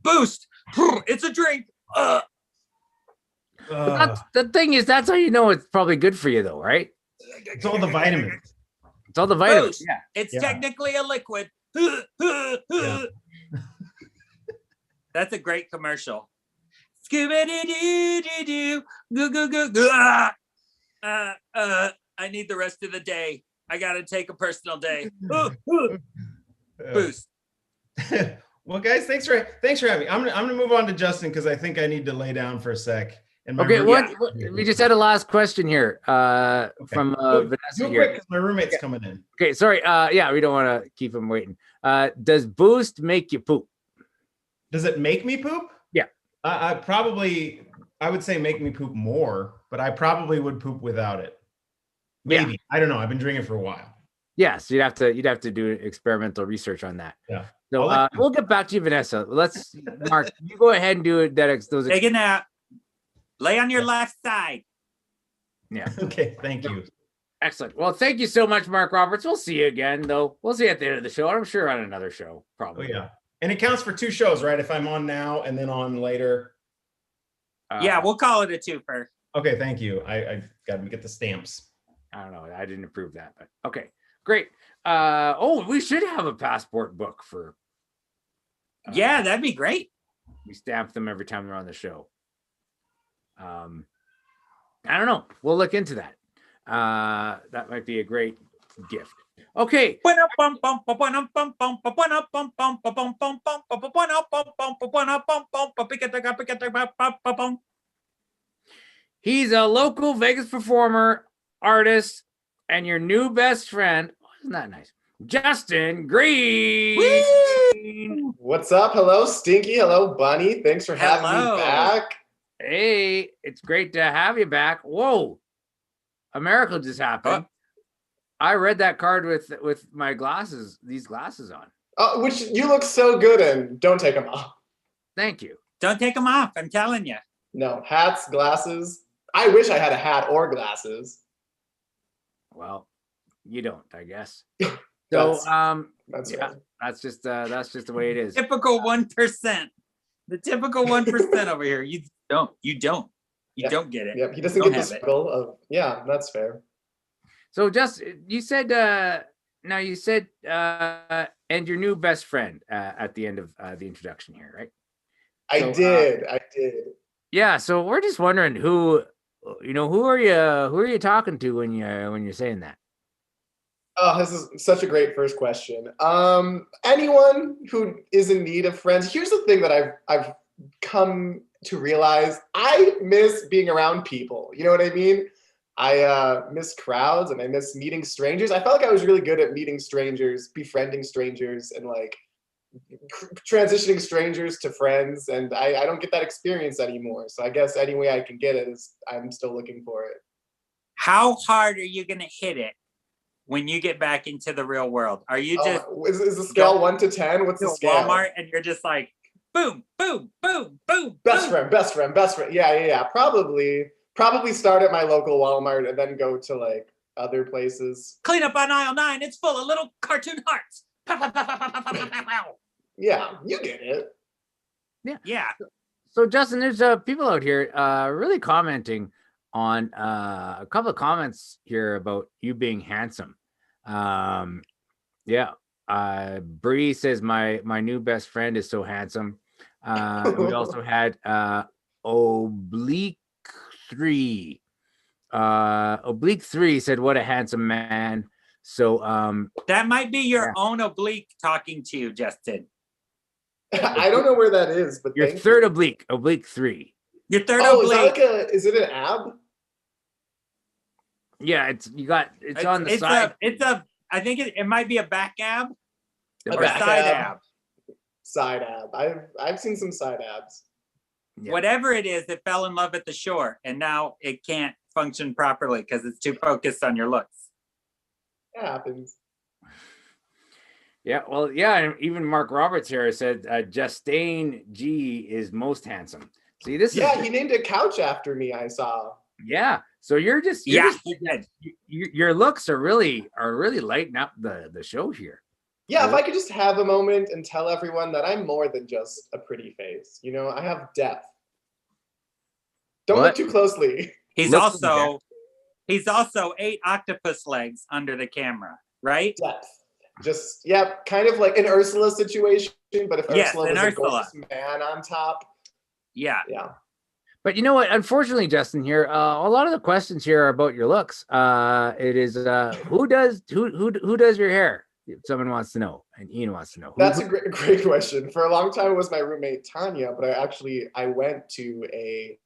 B: Boost. It's a drink.
A: The thing is, that's how you know it's probably good for you, though, right?
D: It's all the vitamins.
A: It's all the vitamins.
B: Boost.
A: Yeah,
B: It's technically a liquid.
D: Yeah.
B: That's a great commercial. Scooby-Doo, goo goo goo goo. I need the rest of the day. I gotta take a personal day. Boost.
D: Well, guys, thanks for having me. I'm gonna move on to Justin because I think I need to lay down for a sec. And
A: okay, we just had a last question here from Vanessa here.
D: Because my roommate's coming in.
A: Okay, sorry. We don't want to keep him waiting. Does Boost make you poop?
D: Does it make me poop?
A: Yeah.
D: I would say make me poop more, but I probably would poop without it. Maybe.
A: Yeah.
D: I don't know. I've been drinking for a while.
A: Yes, you'd have to do experimental research on that.
D: Yeah.
A: So we'll get back to you, Vanessa. Mark, you go ahead and do it. Those.
B: Take a nap. Lay on your left side.
A: Yeah.
D: Okay. Thank you.
A: Excellent. Well, thank you so much, Mark Roberts. We'll see you again, though. We'll see you at the end of the show. I'm sure on another show, probably.
D: Oh, yeah. And it counts for 2 shows, right? If I'm on now and then on later.
B: Yeah, we'll call it a twofer.
D: Okay. Thank you. I got to get the stamps.
A: I don't know. I didn't approve that, but okay, great. We should have a passport book for.
B: Yeah, that'd be great.
A: We stamp them every time they're on the show. I don't know. We'll look into that. That might be a great gift. Okay. He's a local Vegas performer, artist, and your new best friend. Isn't that nice? Justin Green.
B: Woo!
E: What's up? Hello, Stinky. Hello, Bunny. Thanks for having
B: Hello.
E: me back.
A: Hey, it's great to have you back. Whoa, a miracle just happened. I read that card with my glasses, these glasses on.
E: Which you look so good in. Don't take them off.
A: Thank you.
B: Don't take them off. I'm telling you.
E: No, hats, glasses. I wish I had a hat or glasses.
A: Well, you don't, I guess. So,
E: That's
A: yeah,
E: right.
A: that's just the way it is.
B: Typical 1%. The typical 1% over here. You don't get it.
E: Yep, he doesn't
B: Don't
E: get the
B: have it.
E: struggle of, yeah, that's fair.
A: So just you said and your new best friend at the end of the introduction here, right?
E: I did.
A: Yeah, so we're just wondering who are you talking to when you're saying that?
E: Oh, this is such a great first question. Anyone who is in need of friends. Here's the thing that I've come to realize. I miss being around people. You know what I mean? I miss crowds and I miss meeting strangers. I felt like I was really good at meeting strangers, befriending strangers, and like transitioning strangers to friends. And I don't get that experience anymore. So I guess any way I can get it is I'm still looking for it.
B: How hard are you going to hit it when you get back into the real world? Are you just
E: is the scale 1 to 10? What's the scale?
B: Walmart and you're just like boom, boom, boom, boom,
E: Best
B: boom.
E: friend. Yeah. Probably start at my local Walmart and then go to like other places.
B: Clean up on aisle 9. It's full of little cartoon hearts. Pow, pow, pow, pow, pow, pow, pow, pow, pow.
E: Yeah, you get it.
B: Yeah.
A: So Justin, there's people out here really commenting on a couple of comments here about you being handsome. Bree says my new best friend is so handsome. We also had Oblique 3 said what a handsome man. So
B: That might be your own oblique talking to you, Justin.
E: I don't know where that is, but
A: your third oblique 3.
B: Your third
E: Oh,
B: oblique.
E: is it an ab?
A: Yeah, it's on the side.
B: I think it might be a back ab.
E: A
B: Or
E: back
B: side
E: ab.
B: ab.
E: Side ab. I've seen some side abs.
A: Yeah.
B: Whatever it is, it fell in love at the shore, and now it can't function properly because it's too focused on your looks.
E: It happens.
A: Yeah, well, yeah, and even Mark Roberts here said Justine G is most handsome. See, this
E: Yeah,
A: is
E: he named a couch after me, I saw.
A: yeah. So you're just
B: Yeah, he did.
A: your looks are really lighting up the show here.
E: Yeah, if I could just have a moment and tell everyone that I'm more than just a pretty face. You know, I have depth. Don't
A: What?
E: look too closely.
B: He's
A: Look
B: also 8 octopus legs under the camera, right?
E: Depth. Just, yeah, kind of like an Ursula situation, but if
B: Yes,
E: Ursula
B: an
E: was a
B: Ursula.
E: gorgeous man on top.
B: Yeah.
E: Yeah.
A: But you know what? Unfortunately, Justin, here a lot of the questions here are about your looks. It is who does your hair? If someone wants to know, and Ian wants to know.
E: That's a great question. For a long time, it was my roommate Tanya, but I went to a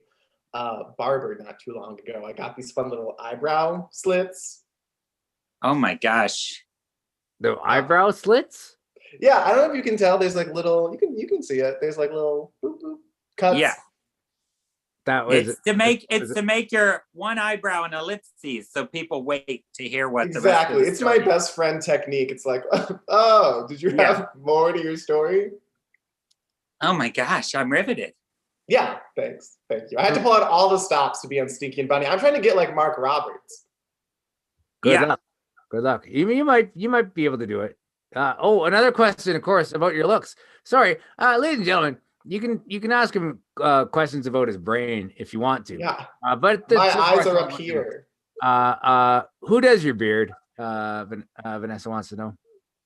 E: barber not too long ago. I got these fun little eyebrow slits.
B: Oh my gosh.
A: the eyebrow slits.
E: Yeah, I don't know if you can tell. There's like little. You can see it. There's like little boop, boop, cuts.
B: Yeah.
A: That was
B: It's to make your one eyebrow an ellipses, so people wait to hear what the rest of
E: Exactly.
B: the
E: It's
B: story
E: my best friend technique. It's like, oh, did you have more to your story?
B: Oh my gosh, I'm riveted.
E: Yeah, thanks. Thank you. I had to pull out all the stops to be on Stinky and Bunny. I'm trying to get like Mark Roberts.
A: Good luck. Good luck. You might be able to do it. Another question, of course, about your looks. Sorry, ladies and gentlemen, you can ask him questions about his brain if you want to.
E: Yeah.
A: But
E: My eyes are up here.
A: Who does your beard? Vanessa wants to know.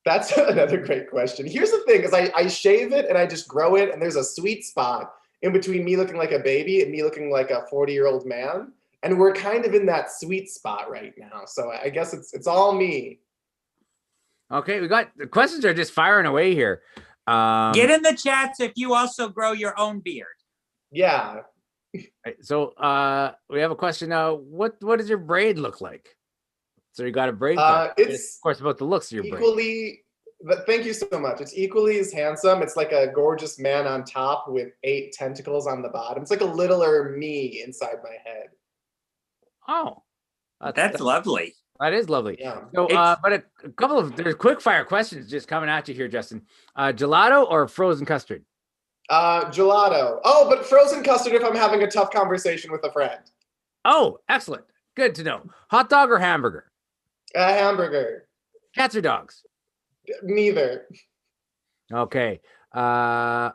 E: That's another great question. Here's the thing: is I shave it and I just grow it, and there's a sweet spot in between me looking like a baby and me looking like a 40-year-old man, and we're kind of in that sweet spot right now. So I guess it's all me.
A: Okay, we got the questions are just firing away here.
B: Get in the chats if you also grow your own beard.
E: Yeah.
A: So we have a question now. What does your braid look like? So you got a braid.
E: It's
A: of course about the looks of your braid.
E: equally. But thank you so much. It's equally as handsome. It's like a gorgeous man on top with 8 tentacles on the bottom. It's like a littler me inside my head.
A: Oh,
B: That's lovely.
A: That is lovely.
E: Yeah.
A: So, but a couple of there's quick fire questions just coming at you here, Justin. Gelato or frozen custard?
E: Gelato. Oh, but frozen custard if I'm having a tough conversation with a friend.
A: Oh, excellent. Good to know. Hot dog or hamburger?
E: A hamburger.
A: Cats or dogs?
E: Neither.
A: Okay. How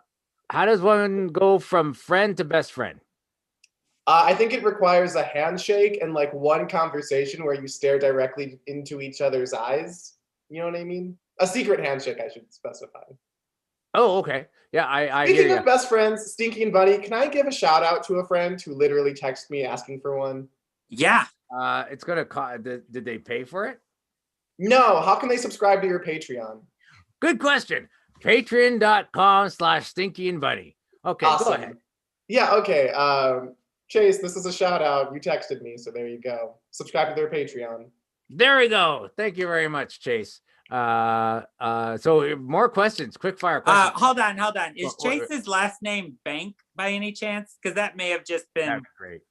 A: does one go from friend to best friend?
E: I think it requires a handshake and like one conversation where you stare directly into each other's eyes. You know what I mean? A secret handshake, I should specify.
A: Oh, okay. Yeah, I
E: Speaking
A: hear
E: of best friends, Stinky and Bunny, can I give a shout out to a friend who literally texted me asking for one?
B: Yeah.
A: It's gonna cost. Did they pay for it?
E: No. How can they subscribe to your Patreon?
A: Good question. Patreon.com/Stinky and Bunny. Okay,
E: Awesome.
A: go ahead.
E: Yeah, okay. Chase, this is a shout out. You texted me, so there you go. Subscribe to their Patreon.
A: There we go. Thank you very much, Chase. So more questions, quick fire questions.
B: Hold on. Is Chase's last name Bank by any chance? Because that may have just been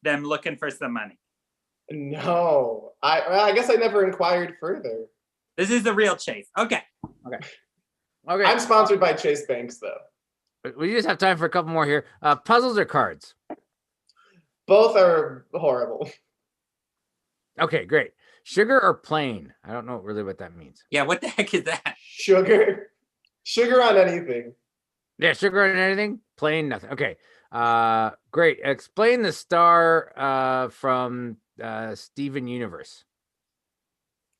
B: them looking for some money.
E: No, I guess I never inquired further.
B: This is the real Chase. Okay.
E: I'm sponsored by Chase Banks, though.
A: We just have time for a couple more here. Puzzles or cards?
E: Both are horrible.
A: Okay, great. Sugar or plain? I don't know really what that means.
B: Yeah, what the heck is that?
E: Sugar on anything.
A: Yeah, sugar on anything? Plain, nothing. Okay. Great. Explain the star from Steven Universe.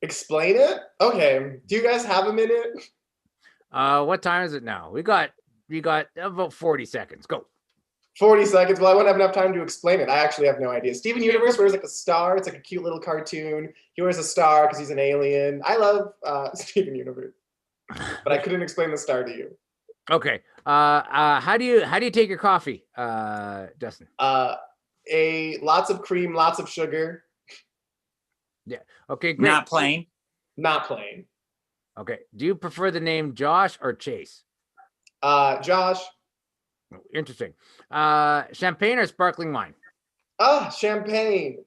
E: Explain it? Okay. Do you guys have a minute?
A: What time is it now? We got about 40 seconds. Go.
E: 40 seconds. Well, I won't have enough time to explain it. I actually have no idea. Steven Universe wears like a star. It's like a cute little cartoon. He wears a star because he's an alien. I love Steven Universe, but I couldn't explain the star to you.
A: Okay. How do you take your coffee, Justin?
E: Lots of cream, lots of sugar.
A: Yeah. Okay. Great.
B: Not plain.
E: Not plain.
A: Okay. Do you prefer the name Josh or Chase?
E: Josh.
A: Interesting. Champagne or sparkling wine?
E: Champagne.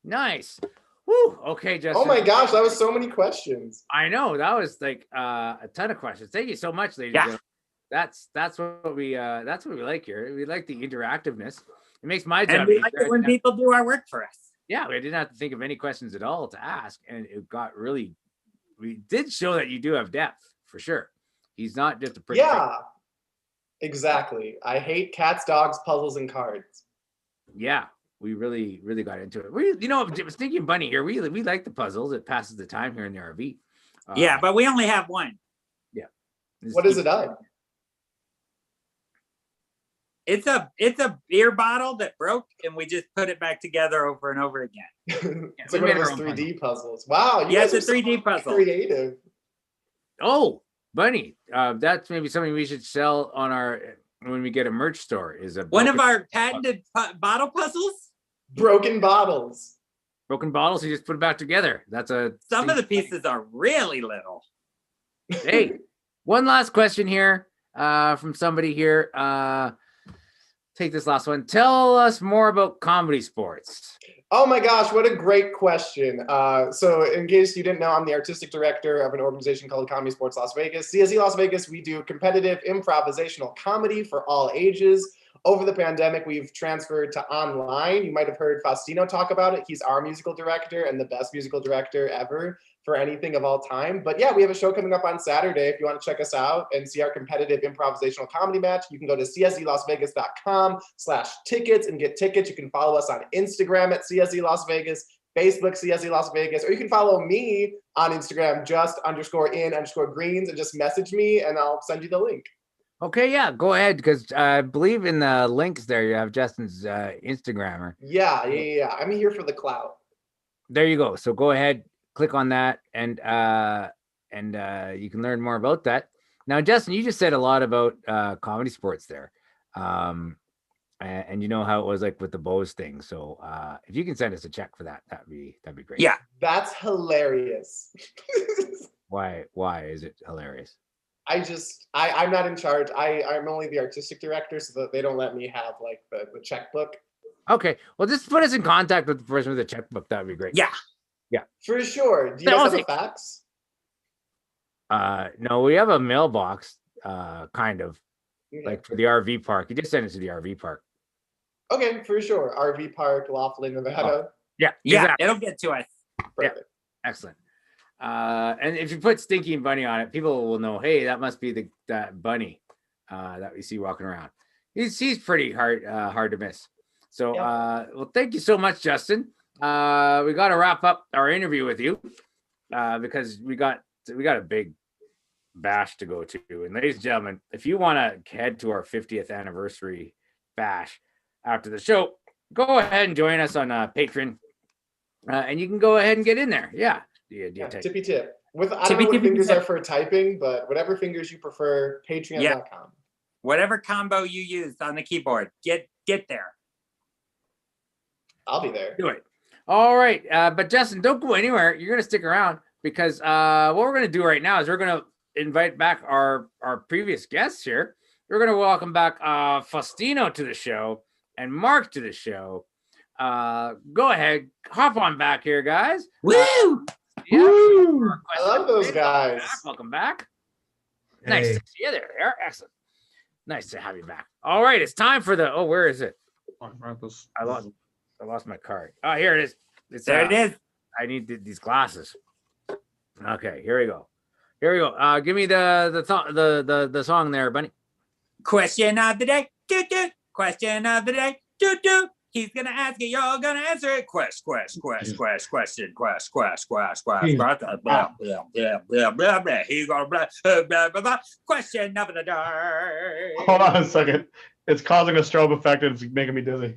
A: Nice. Woo. Okay, Justin.
E: Oh my gosh, that was so many questions.
A: I know that was like a ton of questions. Thank you so much, ladies.
B: Yeah.
A: And gentlemen. That's what we like here. We like the interactiveness. It makes my job
B: And we like
A: easier.
B: it when people do our work for us.
A: Yeah, we didn't have to think of any questions at all to ask, and it got really. We did show that you do have depth for sure. He's not just a pretty.
E: Yeah, exactly. I hate cats, dogs, puzzles, and cards.
A: Yeah, we really got into it. We, Stinky and Bunny here. We like the puzzles. It passes the time here in the RV.
B: Yeah, but we only have one.
A: Yeah.
E: What is it of?
B: It's a beer bottle that broke, and we just put it back together over and over again.
E: It's like one of those 3D puzzles. Wow, you
B: Yes,
E: guys
B: a
E: are
B: 3D
E: so
B: puzzle.
E: creative.
A: Oh, Bunny, that's maybe something we should sell on when we get a merch store. Is a
B: One of our patented bottle puzzles.
E: Broken bottles.
A: broken bottles. You just put it back together. That's
B: Some of the pieces are really little.
A: Hey, one last question here from somebody here. Take this last one. Tell us more about comedy sports.
E: Oh my gosh, what a great question. So in case you didn't know, I'm the artistic director of an organization called Comedy Sports Las Vegas. CSE Las Vegas, we do competitive improvisational comedy for all ages. Over the pandemic, we've transferred to online. You might have heard Faustino talk about it. He's our musical director and the best musical director ever for anything of all time. But yeah, we have a show coming up on Saturday. If you want to check us out and see our competitive improvisational comedy match, you can go to cselasvegas.com/tickets and get tickets. You can follow us on Instagram at CSE Las Vegas, Facebook CSE Las Vegas, or you can follow me on Instagram, just_in_greens, and just message me and I'll send you the link.
A: Okay, yeah, go ahead, because I believe in the links there you have Justin's Instagrammer.
E: Yeah. I'm here for the clout.
A: There you go. So go ahead, click on that, and you can learn more about that. Now, Justin, you just said a lot about comedy sports there, and you know how it was like with the Bose thing. So if you can send us a check for that, that'd be great.
B: Yeah,
E: That's hilarious.
A: Why is it hilarious?
E: I'm not in charge. I'm only the artistic director, so that they don't let me have like the checkbook.
A: Okay, well, just put us in contact with the person with the checkbook. That'd be great.
B: yeah.
E: For sure. Do you guys have a fax?
A: No, we have a mailbox, kind of
E: Okay.
A: like for the RV park. You just send it to the RV park.
E: Okay, for sure. RV Park, Laughlin, Nevada.
A: Yeah,
B: Yeah,
A: exactly.
B: it'll get to us.
E: Perfect.
A: Excellent. And if you put Stinky and Bunny on it, people will know, hey, that must be that bunny that we see walking around. He's pretty hard to miss. So well, thank you so much, Justin. We got to wrap up our interview with you because we got a big bash to go to. And ladies and gentlemen, if you want to head to our 50th anniversary bash after the show, go ahead and join us on Patreon, and you can go ahead and get in there. Yeah.
E: Tippy tip. I don't know what fingers are for typing, but whatever fingers you prefer, patreon.com.
B: Whatever combo you use on the keyboard, get there.
E: I'll be there.
A: Do it. All right. But Justin, don't go anywhere. You're going to stick around because what we're going to do right now is we're going to invite back our previous guests here. We're going to welcome back Faustino to the show and Marc to the show. Go ahead. Hop on back here, guys.
B: Woo!
A: Yeah.
E: Woo! I love those guys.
A: Welcome back.
D: Hey.
A: Nice to see you there. Excellent. Nice to have you back. All right. It's time for the, where is it? I lost my card. Oh, here it is.
B: There it is.
A: I need these glasses. Okay, here we go. Give me the song there, Bunny.
B: Question of the day. Do do. Question of the day. Do do. He's gonna ask it. You're gonna answer it. Question. He's gonna blah. Question of the day.
C: Hold on a second. It's causing a strobe effect and it's making me dizzy.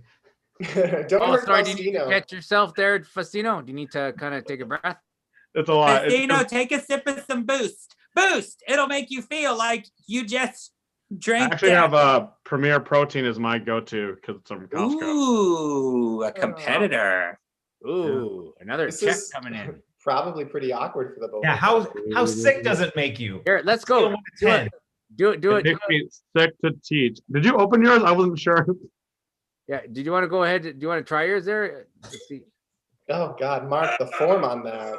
E: Don't hurt
A: Sorry, did you
E: Faustino.
A: catch yourself there, Faustino? Do you need to kind of take a breath?
C: It's a lot.
B: Faustino, take a sip of some Boost. Boost. It'll make you feel like you just
C: I
B: drank.
C: actually have a Premier Protein as my go-to because it's from Costco.
B: Ooh, a competitor.
A: Ooh, another
E: This
A: check
E: is
A: coming in.
E: probably pretty awkward for the both.
D: Yeah, how sick does it make you?
A: Here, let's
D: Scale
A: go.
D: of 1 to 10.
A: Do it.
C: It makes me sick to teach. Did you open yours? I wasn't sure.
A: Yeah. Did you want to go ahead? Do you want to try yours there? Let's see.
E: Oh God, Mark, the form on that.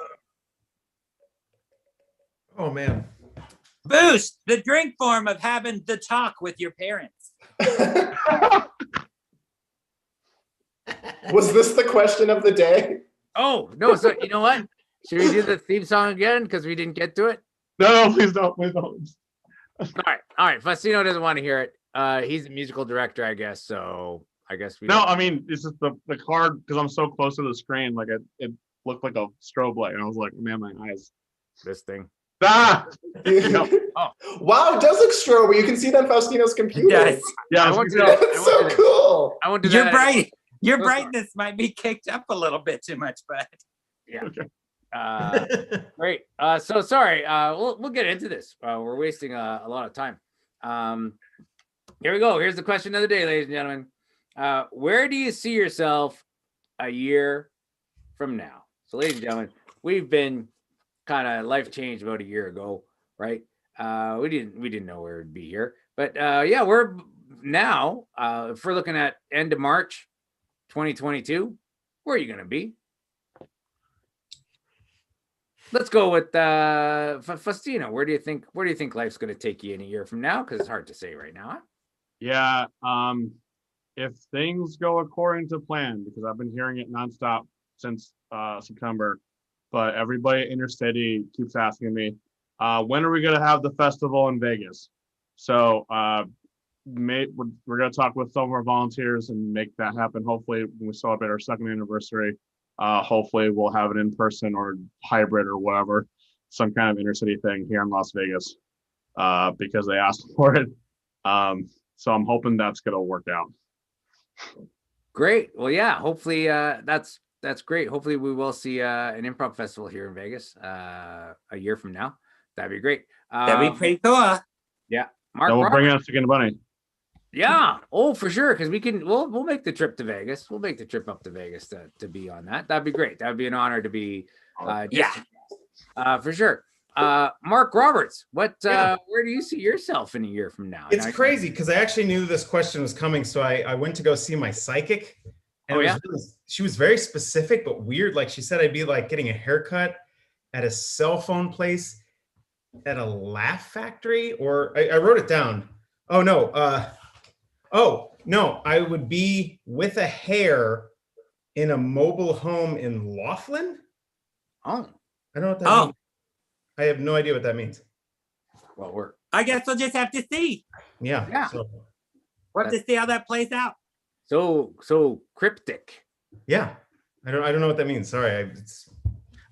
D: Oh man.
B: Boost, the drink form of having the talk with your parents.
E: Was this the question of the day?
A: Oh no! So you know what? Should we do the theme song again because we didn't get to it?
C: No, please don't. Please don't.
A: All right. Faustino doesn't want to hear it. He's the musical director, I guess. So I guess we.
C: No,
A: don't.
C: I mean, it's just the card, because I'm so close to the screen, like it looked like a strobe light, and I was like, man, my eyes.
A: This thing.
C: Ah!
E: Wow, it does look strobe. You can see it on Faustino's computer.
B: Yes.
C: Yeah,
A: I
C: it's
A: want to.
E: That's so cool.
A: I want to.
B: Your bright, your
A: So
B: brightness might be kicked up a little bit too much, but
A: Yeah.
C: Okay.
A: Great. So sorry. We'll get into this. We're wasting a lot of time. Here we go. Here's the question of the day, ladies and gentlemen. Where do you see yourself a year from now? So, ladies and gentlemen, we've been kind of life changed about a year ago, right? We didn't know where we'd be here, but yeah, we're now. If we're looking at end of March, 2022, where are you going to be? Let's go with Faustino. Where do you think life's going to take you in a year from now? Because it's hard to say right now. Huh?
C: Yeah. If things go according to plan, because I've been hearing it nonstop since September, but everybody at Intercity keeps asking me, when are we going to have the festival in Vegas? So we're going to talk with some of our volunteers and make that happen. Hopefully, when we celebrate our 2nd anniversary, hopefully we'll have it in person or hybrid or whatever, some kind of intercity thing here in Las Vegas, because they asked for it. So I'm hoping that's going to work out.
A: Great. Well, yeah. Hopefully, that's great. Hopefully, we will see an improv festival here in Vegas a year from now. That'd be great.
B: that'd be pretty cool.
A: Yeah, Marc.
C: Then we'll bring
A: Roberts.
C: out Stinky and Bunny.
A: Yeah. Oh, for sure. Because we'll make the trip to Vegas. We'll make the trip up to Vegas to be on that. That'd be great. That'd be an honor to be. For sure. Marc Roberts, where do you see yourself in a year from now?
D: It's crazy because I actually knew this question was coming, so I went to go see my psychic. And she was very specific but weird. Like she said, I'd be like getting a haircut at a cell phone place, at a Laugh Factory, or I wrote it down. Oh no, I would be with a hair in a mobile home in Laughlin.
A: Oh,
D: I don't know what that means. I have no idea what that means.
A: well,
B: I guess we'll just have to see.
A: Yeah.
D: So,
B: We'll have to see how that plays out.
A: so cryptic.
D: yeah. I don't know what that means. Sorry.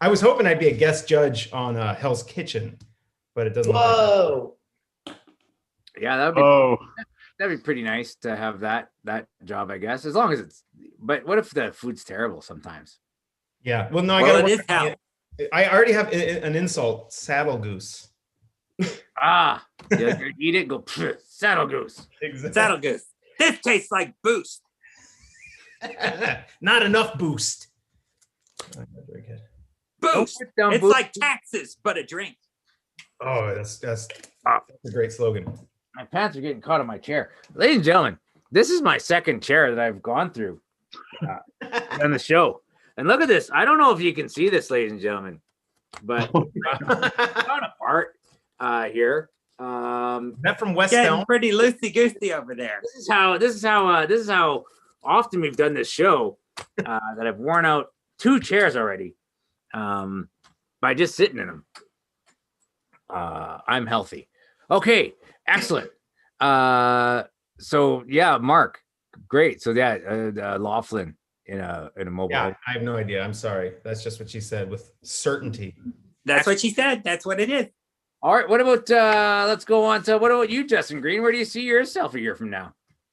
D: I was hoping I'd be a guest judge on Hell's Kitchen, but it doesn't.
E: Whoa.
A: Yeah, that'd be pretty nice to have that job, I guess, as long as it's. But what if the food's terrible sometimes?
D: Yeah. Well, no, I
B: Well,
D: got
B: it is hell.
D: I already have an insult, saddle goose.
A: Ah, you're gonna eat it, go "Pfft, saddle goose.
D: Exactly.
B: Saddle goose. This tastes like Boost.
D: Not enough boost. Very good.
B: Boost.
A: put down
B: It's
A: Boost.
B: like taxes, but a drink.
D: Oh, that's a great slogan.
A: My pants are getting caught on my chair. Ladies and gentlemen, this is my second chair that I've gone through on the show. And look at this. I don't know if you can see this, ladies and gentlemen, but down apart here.
D: That from West
B: Getting
D: Elm.
B: pretty loosey goosey over there.
A: This is how often we've done this show that I've worn out 2 chairs already by just sitting in them. I'm healthy. Okay, excellent. So yeah, Marc, great. So yeah, Laughlin in a mobile.
D: Yeah, I have no idea. I'm sorry. That's just what she said with certainty.
B: That's what she said. That's what it is.
A: All right. What about let's go on to what about you, Justin Green? Where do you see yourself a year from now?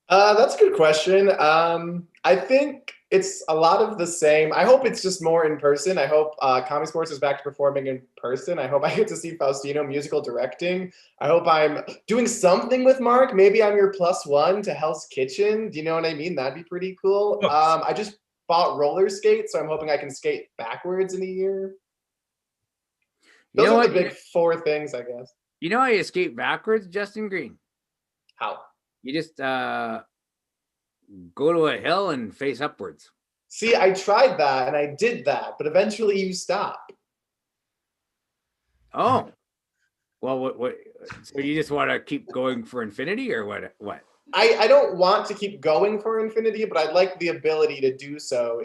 E: That's a good question. I think it's a lot of the same. I hope it's just more in person. I hope Comedy Sports is back to performing in person. I hope I get to see Faustino musical directing. I hope I'm doing something with Marc. Maybe I'm your +1 to Hell's Kitchen. Do you know what I mean? That'd be pretty cool. I just bought roller skates, so I'm hoping I can skate backwards in a year.
A: You
E: Those
A: know
E: are
A: what?
E: the big four things, I guess.
A: You know how you escape backwards, Justin Green?
E: How?
A: You just go to a hill and face upwards.
E: See, I tried that and I did that, but eventually you stop.
A: Oh, well, what? So you just want to keep going for infinity, or what? What?
E: I don't want to keep going for infinity, but I'd like the ability to do so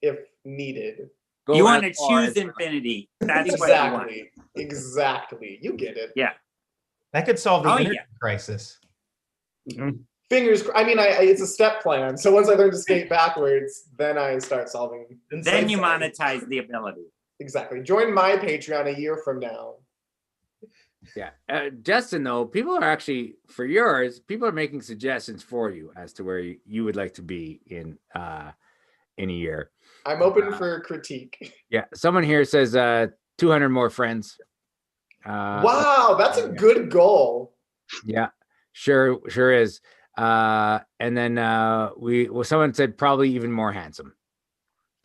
E: if needed.
A: Go
B: You want
A: as
B: to
A: far
B: choose
A: as-
B: infinity. That's what you want.
E: Exactly. You get it.
B: Yeah.
D: That could solve the
B: Oh,
D: internet
B: yeah.
D: crisis.
E: I mean, it's a step plan. So once I learn to skate backwards, then I start solving.
B: Then you
E: infinity.
B: monetize the ability.
E: Exactly. Join my Patreon a year from now.
A: Yeah, Justin. Though people are actually for yours, people are making suggestions for you as to where you would like to be in a year.
E: I'm open for critique.
A: Yeah, someone here says 200 more friends.
E: Wow, that's a good goal.
A: Yeah, sure is. And then someone said probably even more handsome.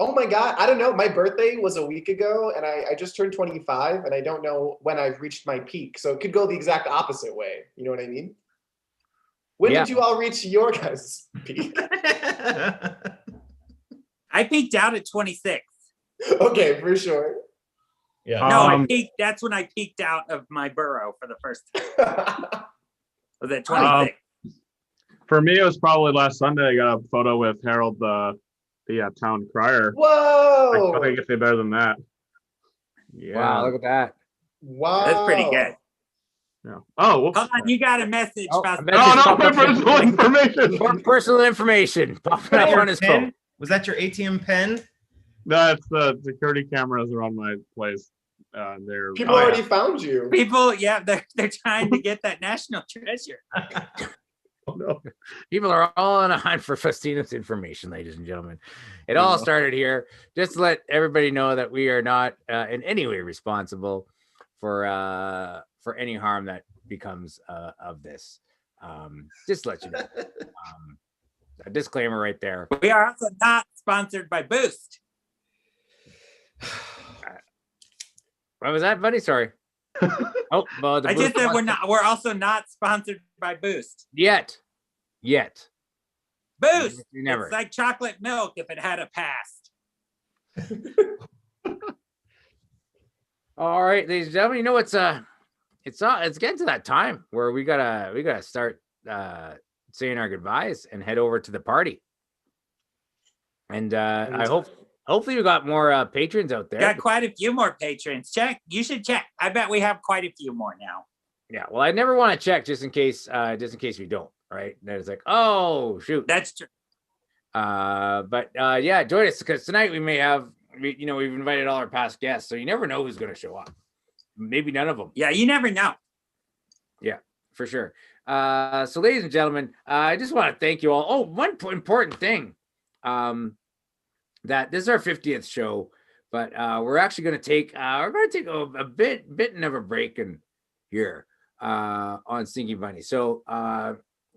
E: Oh my God. I don't know. My birthday was a week ago and I just turned 25 and I don't know when I've reached my peak. So it could go the exact opposite way. You know what I mean? When
A: Yeah.
E: did you all reach your guys' peak?
B: I peaked out at 26.
E: Okay, for sure.
D: Yeah.
B: No, I
C: Um,
B: peaked. That's when I peaked out of my burrow for the first time. Was at 26.
C: For me, it was probably last Sunday. I got a photo with Harold, the town crier.
E: Whoa.
C: I think it better than that. Yeah.
A: Wow, look at that.
E: Wow.
B: That's pretty good.
C: Yeah. Oh, whoops.
B: Hold on, you got a message.
A: Oh,
B: Fast-
A: I bet you
C: No,
A: popped
C: my
A: up
C: personal information.
A: more personal information popping up on his phone.
D: Was that your ATM pen?
C: That's the security cameras around my place. They're
E: People already found you.
B: People, yeah, they're trying to get that national treasure.
C: Oh, no.
A: People are all on a hunt for Faustino's information, ladies and gentlemen. It all started here. Just to let everybody know that we are not in any way responsible for any harm that becomes of this. Just to let you know. A disclaimer right there.
B: We are also not sponsored by Boost.
A: What was that, buddy? Sorry. Oh, well,
B: I just said we're also not sponsored by Boost.
A: yet.
B: Boost.
A: Never.
B: It's like chocolate milk if it had a past.
A: All right, ladies and gentlemen, you know it's getting to that time where we gotta start saying our goodbyes and head over to the party. And hopefully we got more patrons out there.
B: Got quite a few more patrons. Check. You should check. I bet we have quite a few more now.
A: Yeah, well, I never want to check just in case we don't, right? Then it's like, oh shoot.
B: That's true.
A: But yeah, join us because tonight we've invited all our past guests, so you never know who's going to show up. Maybe none of them.
B: Yeah, you never know.
A: Yeah, for sure. So ladies and gentlemen, I just want to thank you all. Oh, one important thing, that this is our 50th show, but we're actually going to take a bit of a break in here on Stinky Bunny. So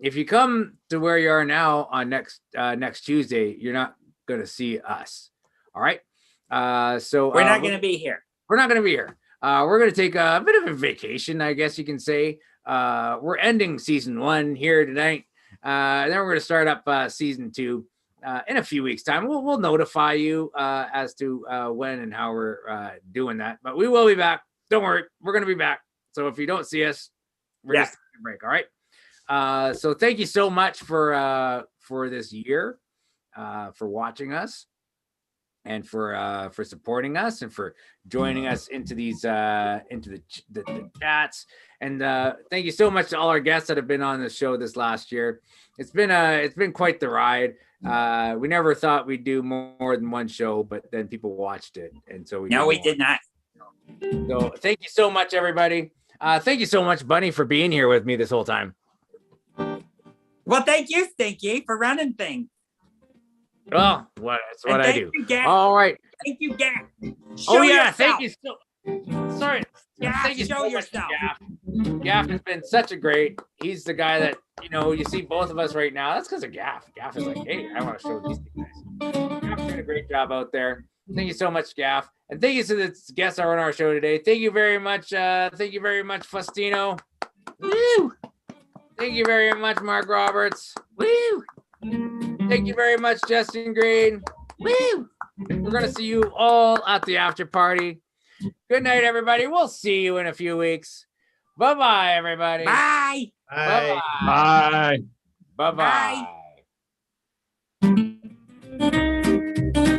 A: if you come to where you are now on next Tuesday, you're not going to see us. All right. So
B: We're not going to be here.
A: We're not going to be here. We're going to take a bit of a vacation, I guess you can say. We're ending season 1 here tonight. And then we're going to start up season 2 in a few weeks' time. We'll notify you as to when and how we're doing that. But we will be back. Don't worry, we're going to be back. So if you don't see us, we're just taking a break. All right. So thank you so much for this year, for watching us, and for supporting us, and for joining us into these into the chats. And thank you so much to all our guests that have been on the show this last year. It's been quite the ride. We never thought we'd do more than one show, but then people watched it, and so we
B: did not.
A: So thank you so much, everybody. Thank you so much, Bunny, for being here with me this whole time.
B: Well, thank you, Stinky, for running things.
A: Oh, that's what I do.
B: You, Gaff.
A: All right.
B: Thank you, Gaff.
A: Oh yeah,
B: yourself.
A: thank you so. Sorry.
B: Gaff,
A: Thank you
B: show
A: so much,
B: yourself.
A: Gaff has been such a great. He's the guy that you see both of us right now. That's because of Gaff. Gaff is like, hey, I want to show these two guys. Gaff's doing a great job out there. Thank you so much, Gaff. And thank you to the guests that are on our show today. Thank you very much. Thank you very much, Faustino. Woo! Thank you very much, Marc Roberts. Woo! Thank you very much, Justin Green. Woo! We're going to see you all at the after party. Good night, everybody. We'll see you in a few weeks. Bye-bye, everybody.
B: Bye.
D: Bye.
C: Bye.
A: Bye-bye.